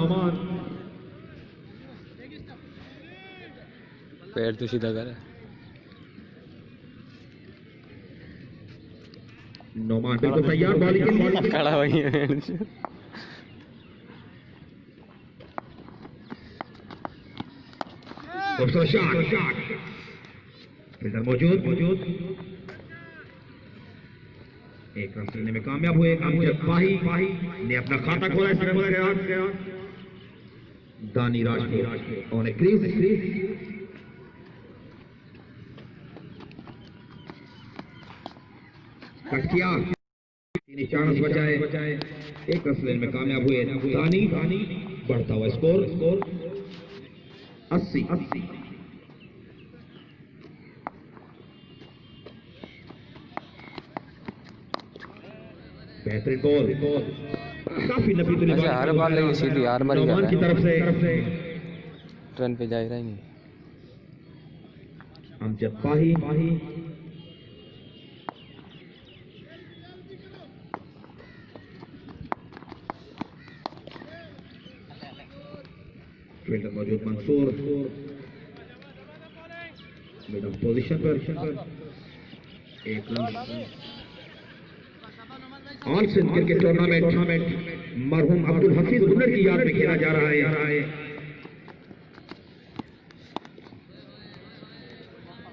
पैर तो सीधा कर नौमान बिल्कुल तैयार बॉलिंग के लिए। खड़ा वही है। फील्डर मौजूद एक रन खेलने में कामयाब हुए। अमजद पाही ने अपना खाता खोला। दानी राजपूत और क्रीज कट किया। 3 चांस बचाए। एक रन में कामयाब हुए दानी। बढ़ता हुआ स्कोर 80। बेहतरीन बॉल काफी नपीतुली अच्छा हर बार लगी सीधी हार मारी नौमान की तरफ से रन पे जा रहा ही नहीं। अमजद पाही फील्डर मौजूद मंसूर मिडल पोजीशन पर। एक run all Sindh cricket tournament मरहूम अब्दुल हफीज गुलर की याद में खेला जा रहा है।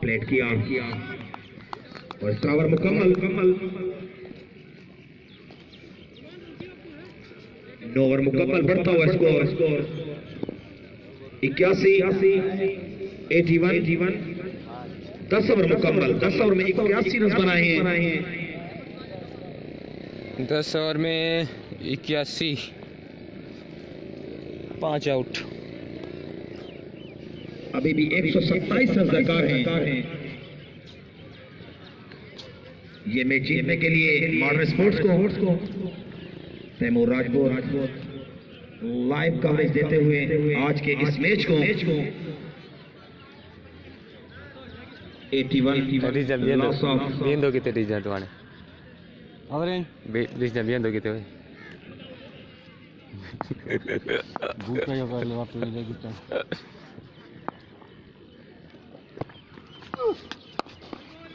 प्लेट किया और इसका ओवर मुकम्मल 9 ओवर मुकम्मल। बढ़ता हुआ स्कोर 81 81। 10 ओवर मुकम्मल। 10 ओवर में 81 रन बनाए हैं। 10 ओवर में 81, 5 आउट। अभी भी 127 रन दरकार हैं। ये मैच जीतने के लिए मॉडर्न स्पोर्ट्स को तैमूर राजपूत लाइव कवरेज देते हुए आज के इस मैच को 81 loss of viendo que te dice Antoine. Viendo que te ve.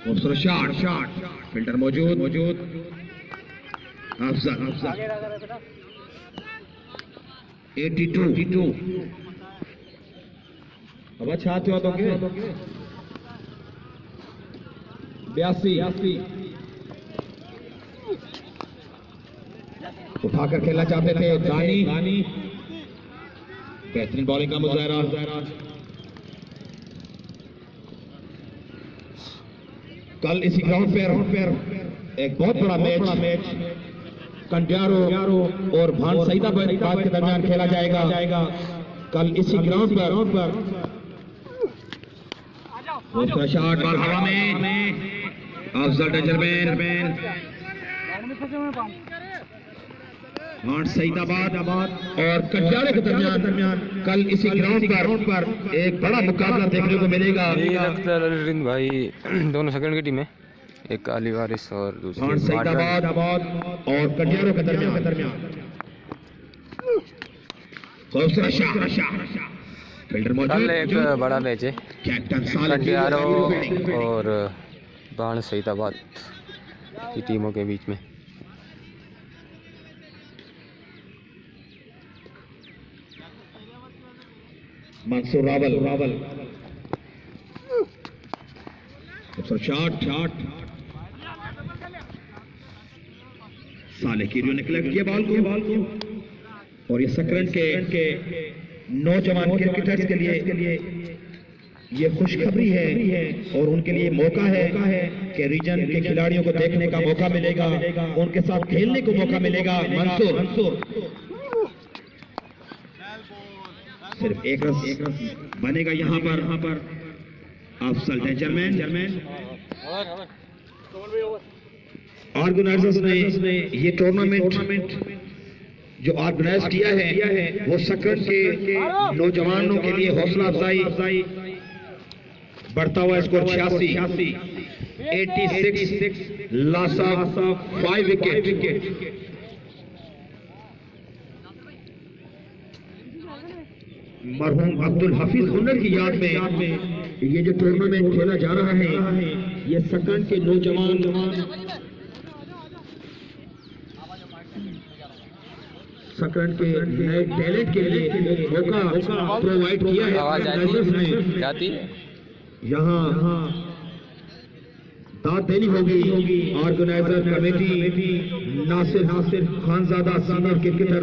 खूबसूरत शॉट फिल्टर मौजूद अफजल 82 अब अच्छा तो 82 उठाकर खेलना चाहते थे दानी बेहतरीन बॉलिंग का मुजाहरा। कल इसी ग्राउंड पर एक बहुत बड़ा मैच कंडियारो और भान सईदाबाद के दरमियान खेला जाएगा। कल इसी ग्राउंड पर शॉट बॉल हवा में अफजल डेंजरमैन भान सईदाबाद और कंडियारो के दरमियान कल इसी ग्राउंड पर एक बड़ा मुकाबला देखने को मिलेगा। भाई दोनों सेकंड की टीम है, एक अली वारिस और दूसरी सईदाबाद और कंडियारो के दरमियान खूबसूरत शॉट फील्डर मौजूद। एक बड़ा मैच है कैप्टन कंडियारो और बाण सईदाबाद की टीमों के बीच में। मंसूर रावल शॉट साले कीरियो ने कलेक्ट किया बॉल को और ये सकरन के नौजवान क्रिकेटर्स के लिए ये खुशखबरी है और उनके लिए मौका है कि रीजन के खिलाड़ियों को देखने का मौका मिलेगा, उनके साथ खेलने को मौका मिलेगा। मंसूर सिर्फ एक रन बनेगा यहाँ पर अफजल डेंजरमैन। ऑर्गेनाइजर्स ने ये टूर्नामेंट जो ऑर्गेनाइज किया है वो सकरन के नौजवानों के लिए हौसला अफजाई बढ़ता हुआ स्कोर 86 लॉस ऑफ 5 विकेट। मरहूम अब्दुल हफीज हुनर की याद में ये जो टूर्नामेंट खेला जा रहा है ये सकरन के नौजवान सकरन के नए टैलेंट के लिए मौका प्रोवाइड किया है। आवाज जाती है यहाँ दाद देनी होगी organiser committee Nasir Khanzada senior cricketer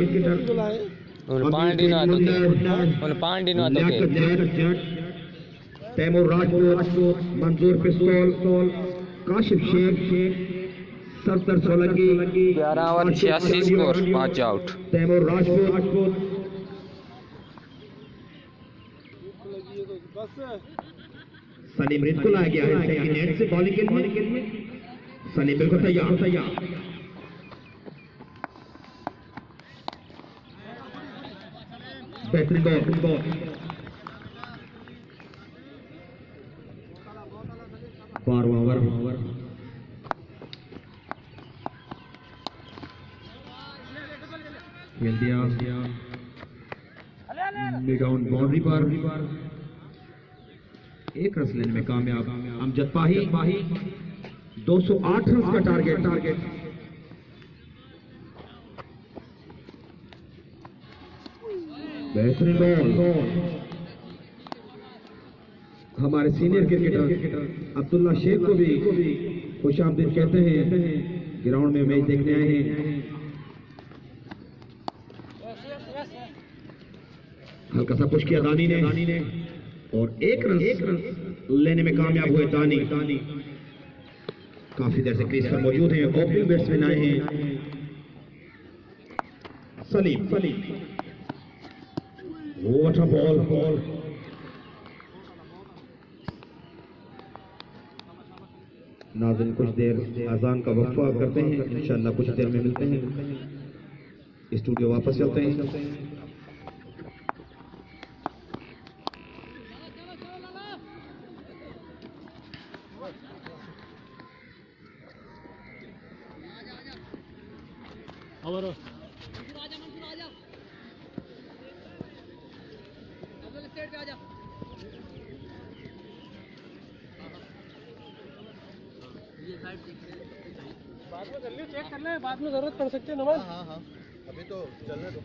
Taimur Rajput Manzoor पिस्तौल Kashif Sheikh Sardar Solanki 11 over 86 score 5 out. Taimur Rajput Salim रिद को लाया गया है सेकंड नेट से बॉलिंग के लिए सलीम बिल्कुल तैयार बेहतरीन बॉल 12वां ओवर खेल दिया मिड ऑन बाउंड्री पर एक रन लेने में कामयाब अमजद पाही 208 रन का टारगेट बेहतरीन बॉल हमारे सीनियर क्रिकेटर अब्दुल्ला शेख को भी खुश आमदीद कहते हैं, ग्राउंड में मैच देखने आए हैं। हल्का सा पुश किया दानी ने और एक रन लेने में कामयाब हुए दानी काफी देर से क्रीज पर मौजूद हैं। ओपनिंग बैट्समैन आए हैं सलीम what a ball नाज़रीन कुछ देर अजान का वक्फा करते हैं, इंशाअल्लाह कुछ देर में मिलते हैं, स्टूडियो वापस चलते हैं। बाद में कर लियो, चेक कर ले, बाद में जरूरत पड़ सकती है नमाज। हाँ हाँ अभी तो चलने दो।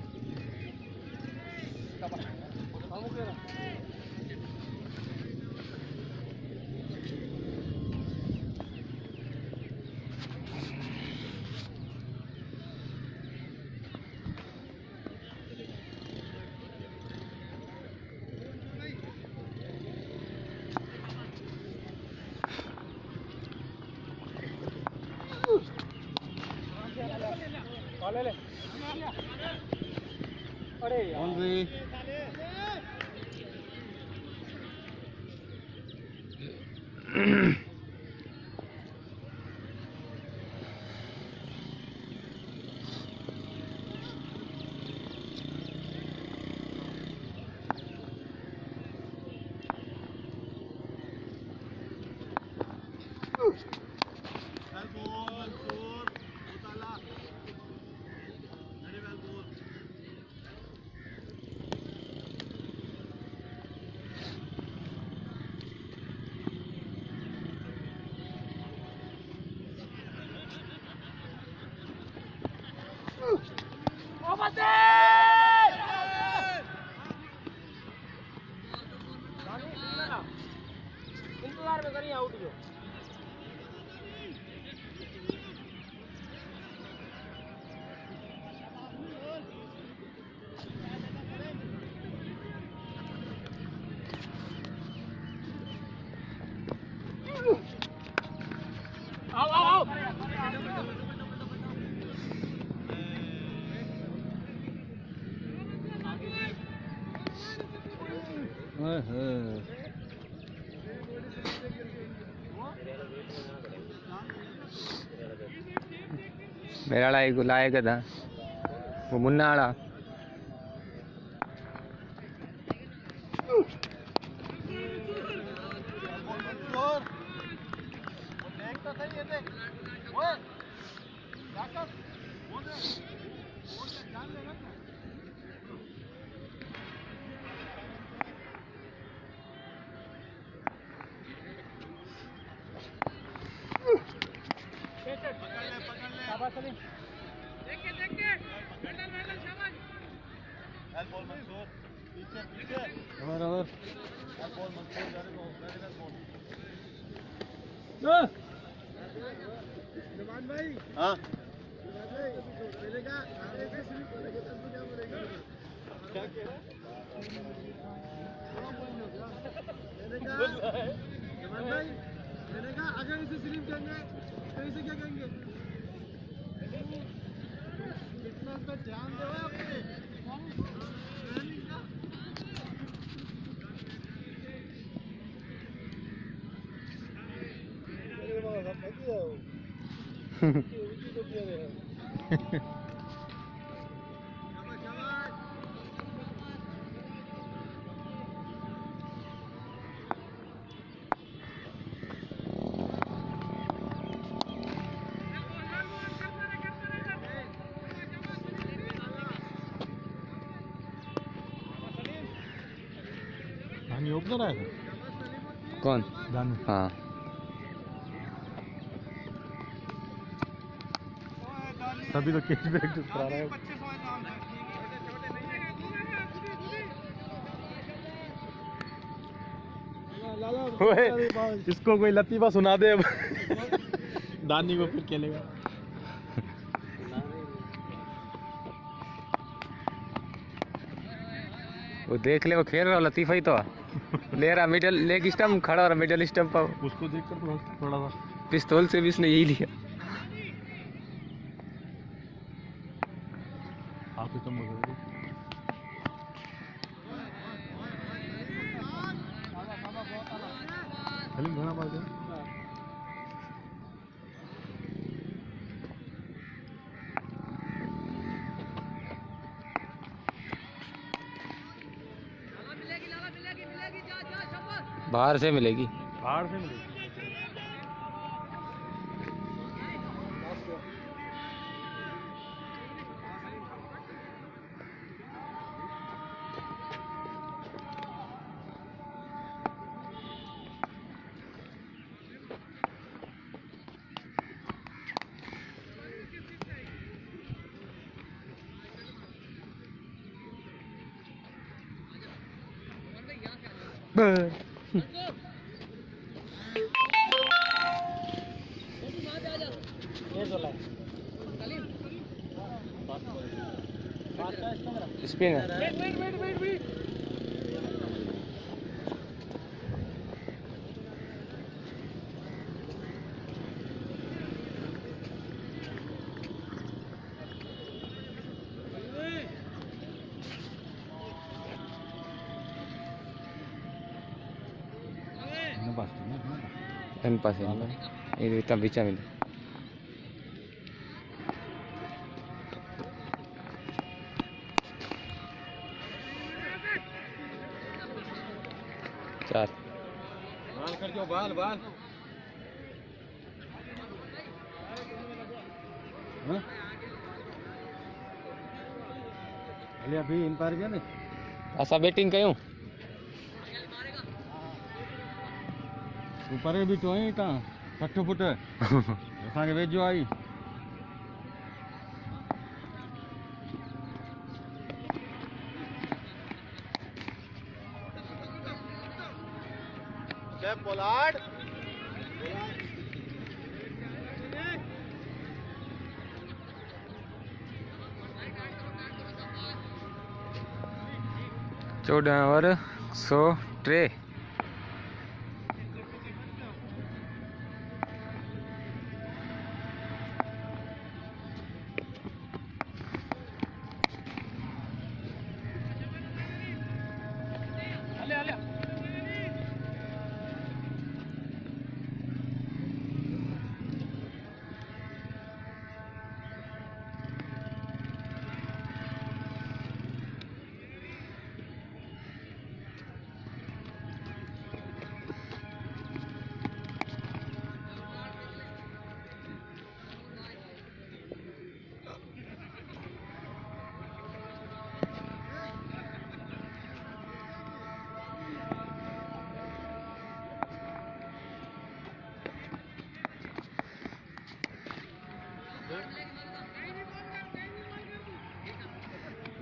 ले ले। अरे यार इंतजार में करिए आउट जो आओ आओ आओ मेरा लायक था वो मुन्ना आड़ा हाँ अगर इसे स्लिप करेंगे तो इसे क्या करेंगे? इतना तो ध्यान दो अपने धानी ओपनर आया था कौन धानी हाँ तभी तो कैच प्रैक्टिस करा रहा है। ओए, इसको कोई लतीफा सुना दे अब दानी को फिर खेलेगा। वो देख ले वो खेल रहा लतीफ़ा ही तो ले रहा मिडल लेग स्टंप खड़ा हो रहा मिडल स्टंप पर उसको देखकर थोड़ा सा पिस्तौल से भी इसने यही लिया। आप तो बाहर से मिलेगी। Spinner dan pas ini itu bicara ini 4 बाल कर दो बाल बाल अरे अभी इन पार गया नहीं ऐसा बैटिंग कयूं ऊपर भी तो है कहाँ 60 फुट असां खे वेझो आई पोलार्ड और 103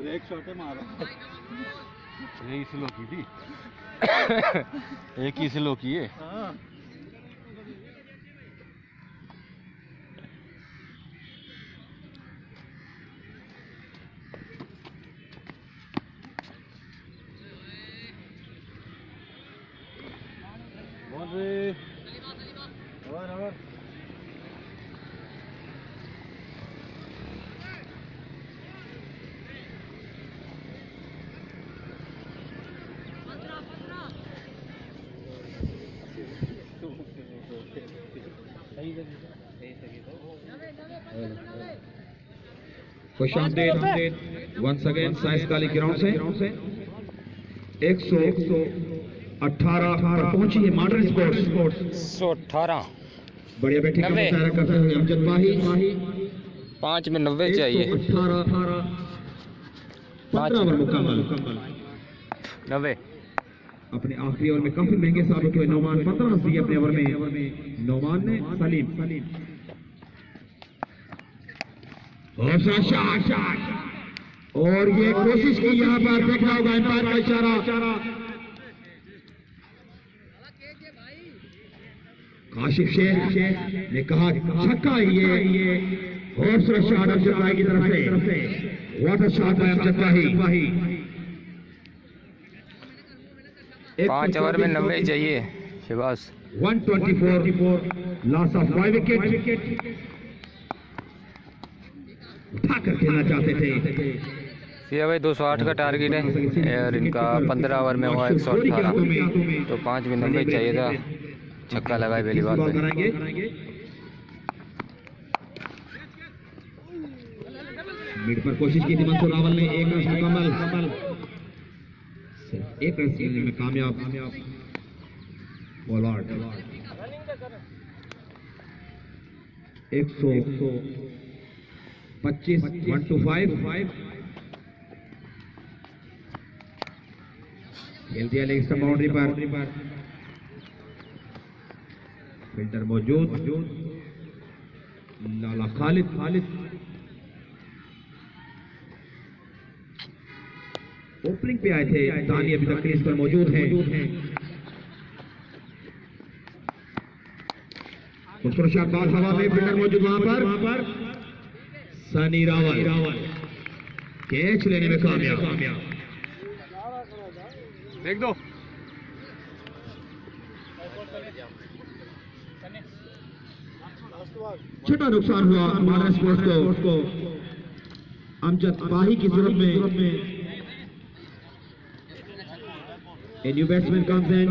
ब्रेक शॉट मारा एक स्लो की थी एक ही स्लो की है और खुश आमदीद वंस अगेन साइंस काली ग्राउंड से 118 पर पहुंची है मॉडर्न स्पोर्ट्स 118 बढ़िया बैटिंग का मुजाहरा करते हुए अमजद माही 5 में 90 चाहिए 15 ओवर मुकम्मल 90 अपने आखिरी ओवर में काफी महंगे साबित हुए नौमान 15 रन दिए अपने ओवर में नौमान ने सलीम और ये कोशिश की यहाँ पर देखना होगा एम्पायर का इशारा काशिफ शेख ने कहा छक्का ये खूबसूरत शॉट अमजद भाई की तरफ से what a shot bye Amjad भाई 5 ओवर में 90 चाहिए शहबाज 124 लॉस ऑफ 5 विकेट उठाकर खेलना चाहते थे ये भाई 208 का टारगेट है और इनका 15 ओवर में हुआ 118 तो 5 में 90 चाहिए था छक्का लगाए पहली बार पे। कराएंगे। मिड पर कोशिश की थी मंसूर रावल ने, एक रन मुकम्मल, एक रन लेने में कामयाब पोलार्ड। 125 1-5 खेल दिया लेग स्टंप बाउंड्री पर, फील्डर मौजूद, लाला खालिद ओपनिंग पे आए थे, दानी अभी तक क्रीज पर मौजूद हैं। खूबसूरत शॉट, बॉल हवा में, फील्डर मौजूद वहां पर, सनी रावल कैच लेने में कामयाब। देख दो। छोटा नुकसान हुआ महाराष्ट्र स्पोर्ट्स को, अमजद बाही की जरूरत में। A new batsman comes in,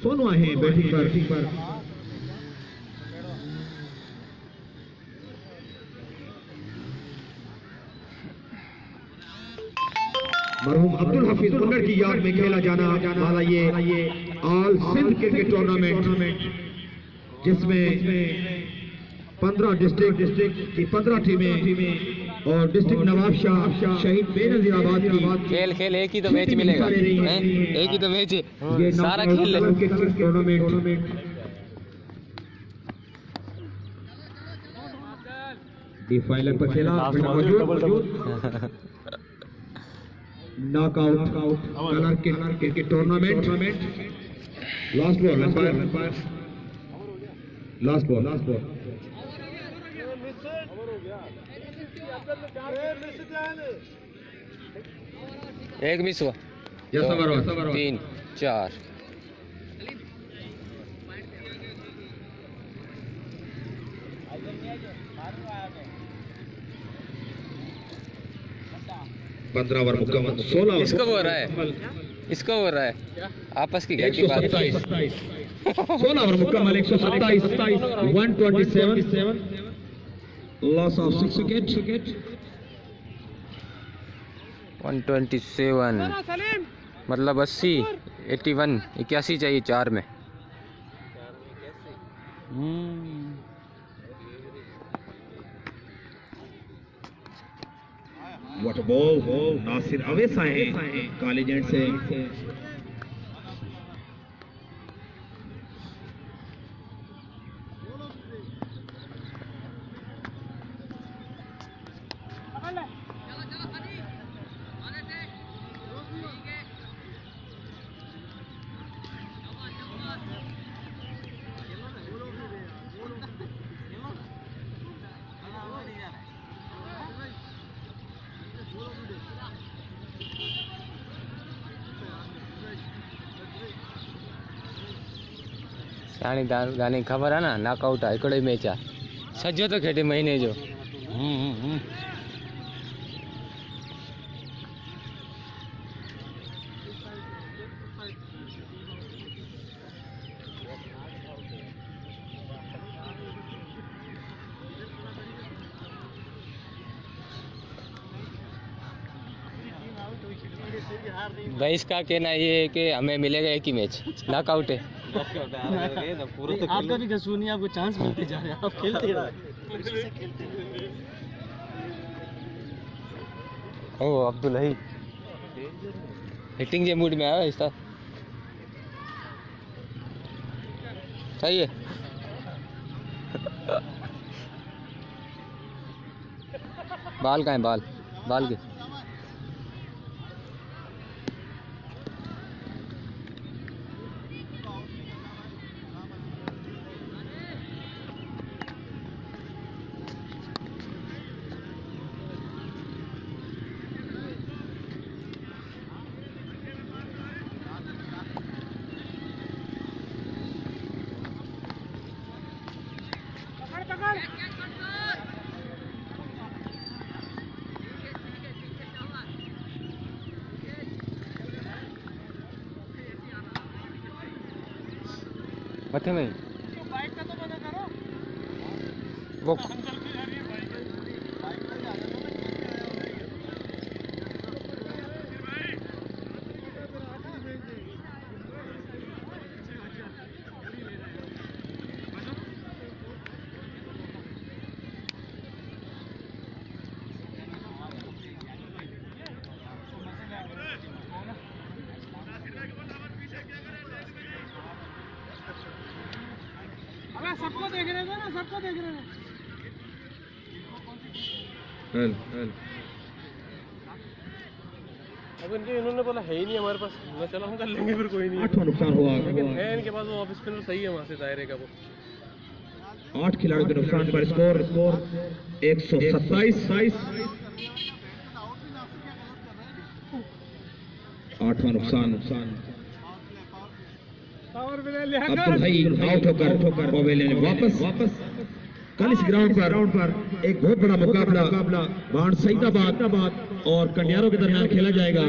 Sonu आए हैं बैटिंग पर। मरहूम अब्दुल हफीज कुल्लर की याद में खेला जाना वाला ये ऑल सिंध क्रिकेट टूर्नामेंट, जिसमें 15 डिस्ट्रिक्ट की 15 टीमें और डिस्ट्रिक्ट नवाबशाह शहीद बेनजीराबाद की खेल एक ही तो मैच मिलेगा, एक ही तो मैच है, सारा खेल टूर्नामेंट। डिफाइलर पर खेला, मौजूद knockout colour cricket tournament. Last ball एक मिस हुआ, 3 4 15 ओवर मुकम्मल, 16 इसको हो रहा है आपस की घर की बात। 16 ओवर मुकम्मल, 127 127, लॉस ऑफ 6 विकेट। 127 मतलब 80 81 81 चाहिए 4 में। What a ball, Nasir Awais आए हैं कॉलेज एंड से। दानी खबर है ना, नॉकआउट है हिकिड़ो मैच आहे, सजो तो खेॾे महीने जो। भाई इसका कहना ये है कि हमें मिलेगा एक ही मैच, नॉकआउट है। आपका भी कसूर नहीं, आपको चांस मिलते जा रहे हैं, आप खेलते रहो। ओ अब्दुल है हिटिंग के मूड में आया इसका, सही है। बाल कहाँ है, बाल के मथे में वो सबको देख रहे थे ना, सबको देख रहे थे। अब इन्होंने बोला है ही नहीं हमारे पास, मैं चलो हम कर लेंगे फिर, कोई नहीं। 8वां नुकसान हुआ, लेकिन है इनके पास वो ऑफ स्पिनर सही है वहाँ से दायरे का वो। 8 खिलाड़ियों के नुकसान पर स्कोर 127। 8वां नुकसान। अब्दुल भाई आउट होकर पवेलियन में वापस। कल इस ग्राउंड पर एक बहुत बड़ा मुकाबला बाण सईदाबाद और कंडियारों के दरमियान खेला जाएगा।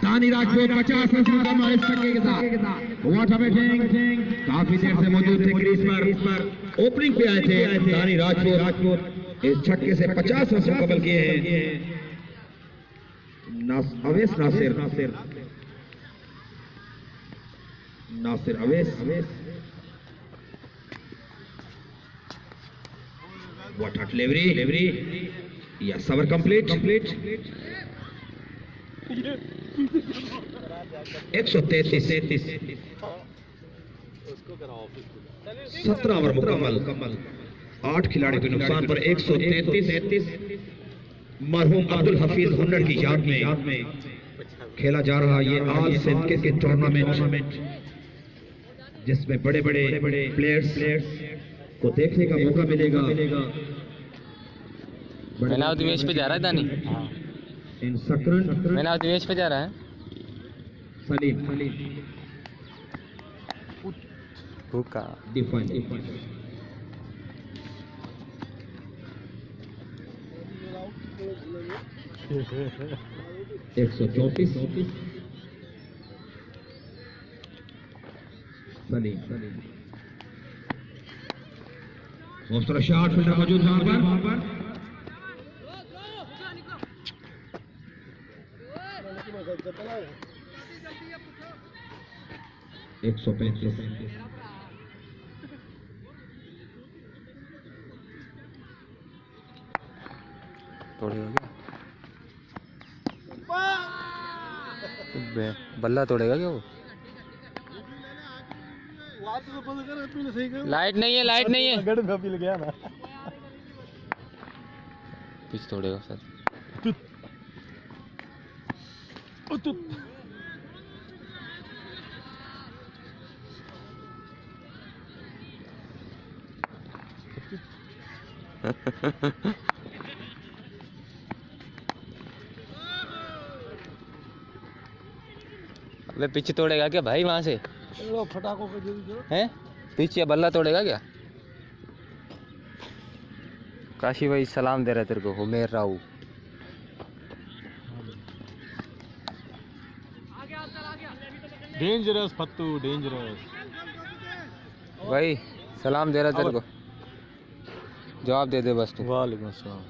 दानी राजपूत 50 रन का मारे छक्के के साथ व्हाट अ बैटिंग। काफी देर से मौजूद थे क्रीज पर, ओपनिंग पे आए थे दानी राजपूत। इस छक्के से 50 रन मुकम्मल किए हैं। Awais Nasir Awais. What a delivery. Yes, over complete. 133। 17 over मुकम्मल। 8 खिलाड़ियों के नुकसान पर 133। मरहूम अब्दुल हफीज हुन्नर की याद में खेला जा रहा ये आज सिंध क्रिकेट टूर्नामेंट, जिसमें बड़े प्लेयर्स को देखने का मौका मिलेगा। मैन ऑफ द मैच पे जा रहा है दानी। इन सकरन मैन ऑफ द मैच पे जा रहा है सलीम भूखा। डिफाइन। एक 134 सलीम। दूसरा शॉट फील्डर मौजूद वहां पर। एक 135। तोड़ेगा क्या? बल्ला तोड़ेगा क्या वो? लाइट नहीं है। गया ना पिच तोड़ेगा सर। अबे पिच तोड़ेगा क्या भाई वहां से? फटाकों हैं? पिच या बल्ला तोड़ेगा क्या? काशी भाई सलाम दे रहे तेरे को, हुमेर राव। डेंजरस फत्तू, डेंजरस भाई सलाम दे रहा तेरे को, जवाब दे दे बस तू। वालेकुम अस्सलाम।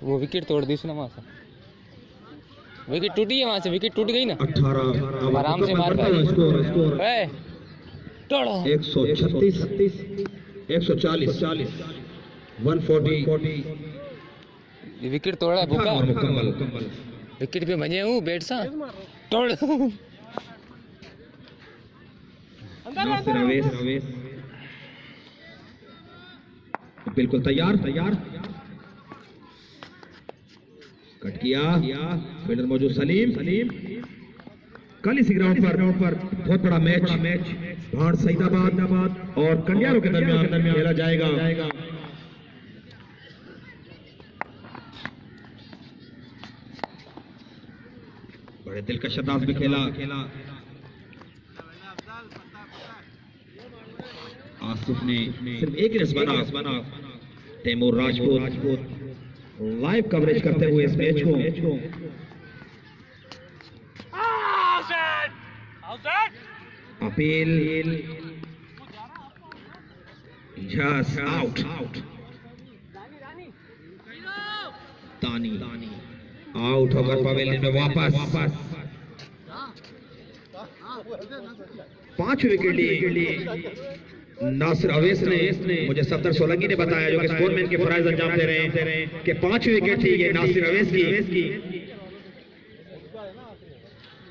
वो विकेट तोड़ दी उसने वहां से, विकेट टूटी है वहां से, विकेट टूट गई ना। 18 आराम से मार भाई। ए, तोड़ो। 136 140 140। ये विकेट तोड़ा है भूखा। मुकम्मल। विकेट पे मजे हूँ बैट सा तोड़। नासिर अवेस बिल्कुल तैयार। कट किया, फील्डर मौजूद सलीम। कल इसी ग्राउंड पर बहुत बड़ा मैच भाड़ सईदाबाद और कंडियारों के दरमियान खेला जाएगा। बड़े दिलकश अंदाज में खेला आसिफ ने, सिर्फ एक रन बना। तैमूर राजपूत लाइव कवरेज करते हुए इस मैच को। Appeal, yes, out. तानी आउट होकर पवेलियन में वापस। 5 विकेट लिए नासिर अवैस ने। मुझे सफदर सोलंकी ने बताया, जो कि स्कोरमैन के फराइज अंजाम दे रहे हैं, कि 5 विकेट थी ये नासिर अवैस की।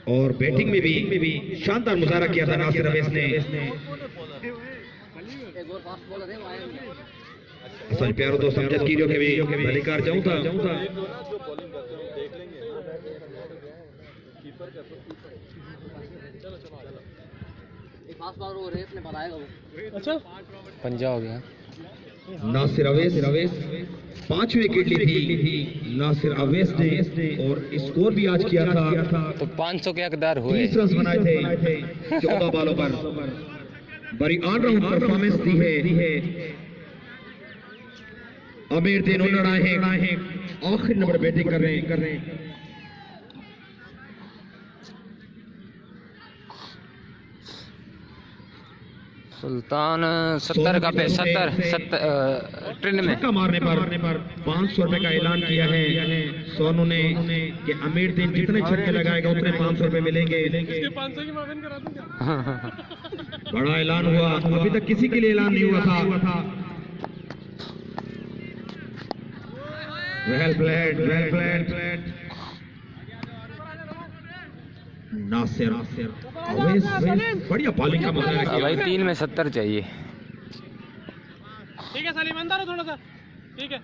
और बैटिंग में भी शानदार मुजाहरा किया था नासिर अवैस ने। असल प्यारो दोस्त अमजद कीरियो के भी भलीकार जाऊं था। अच्छा पंजा हो गया। नासिर अवैस 5 विकेट ली थी नासिर अवैस ने, और स्कोर भी आज किया था। तो 500 के हकदार हुए। 30 रन बनाए थे 14 बॉलों पर। बड़ी ऑलराउंड परफॉर्मेंस दी है। आमिर दिन उन्नड़ आए हैं, आखिरी नंबर बैटिंग कर रहे हैं। सुल्तान 70 का पे 70 ट्रेन में छक्का मारने पर 500 रुपए का ऐलान किया है सोनू ने, कि आमिर दिन जितने छक्के लगाएगा उतने 500 रुपए मिलेंगे। बड़ा ऐलान हुआ, अभी तक किसी के लिए ऐलान नहीं हुआ था। Well played. नासिर अवैस बढ़िया बॉलिंग का मुजाहरा किया। भाई 3 में 70 चाहिए। ठीक है सलीम, अंदर हो थोड़ा सा। ठीक है,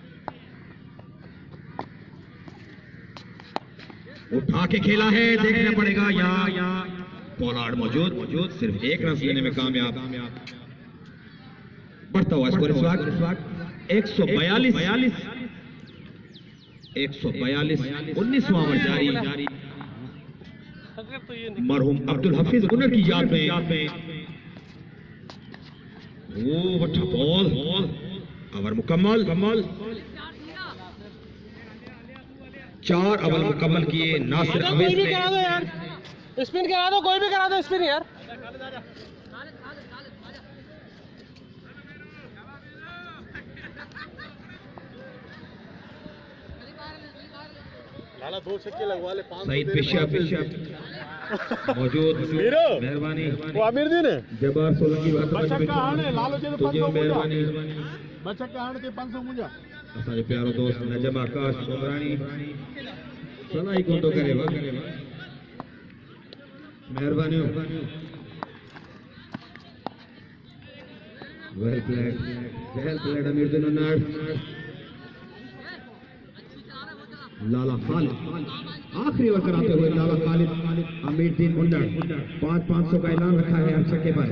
उठा के खेला है, देखना पड़ेगा। या पोलार्ड मौजूद सिर्फ 1 रन लेने में कामयाब। बढ़ता हुआ स्कोर इस वक्त 142 19वां ओवर जारी। मरहूम अब्दुल हफीज उन्नड़ की याद में। वो वठा बॉल, ओवर मुकम्मल। 4 ओवर मुकम्मल किए नासिर अवैस कोई भी ने। करा दो यार, स्पिन करा दो, कोई भी करा दो स्पिन यार। लाला 2 छक्के लगवा ले। 500 सईद बिशप मौजूद। मेहरबानी। वो आमिर दिन है। जबार सोलंकी छक्का हाणे लालो जे 500 मेहरबानी। छक्का हाणे ते 500 मुंजा। असांजो प्यारो दोस्त नजम आकाश सोमरानी सलाई कोन थो करे। मेहरबानी। वेल प्लेड अमीर दिन उन्नड़। लाला खालिद आखिरी ओवर कराते हुए लाला खालिद अमीर दिन उन्नड़ 500 का ऐलान रखा है हर छक्के पर।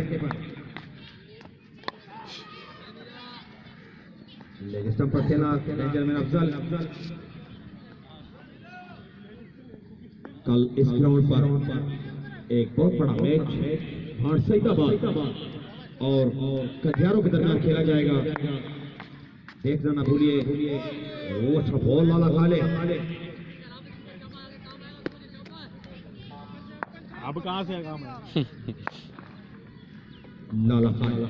लेग स्टंप पर खेला बेंजामिन अफजल। कल इस ग्राउंड पर एक बहुत बड़ा मैच भारत सईदाबाद और कटियारों के दरमियान खेला जाएगा। देखना ना भूलिए। वो अच्छा बॉल लाला खाले। अब कहां से काम है? लाला खाले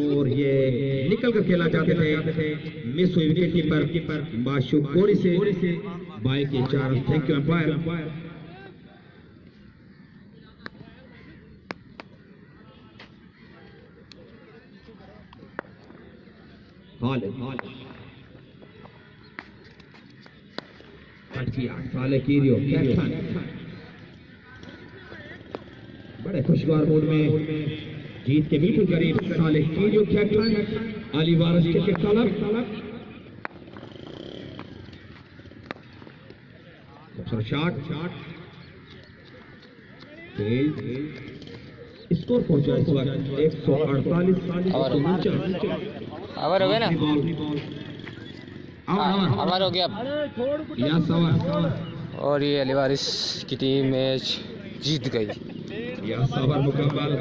और ये निकल कर खेला चाहते थे, मिस हुई विकेट कीपर माशूक कोरी से। बाई के 4 रन। Thank you empire. साले कीरियो बड़े खुशगवार मूड में जीत के बिल्कुल करीब साले कीरियो कैप्टन अली वारिस क्रिकेट क्लब। शॉट स्कोर पहुंचा इस वक्त 148। ओवर हो गया ना, ओवर हो गया। या सवा और ये अली वारिस की टीम मैच जीत गई। या सवा मुकम्मल।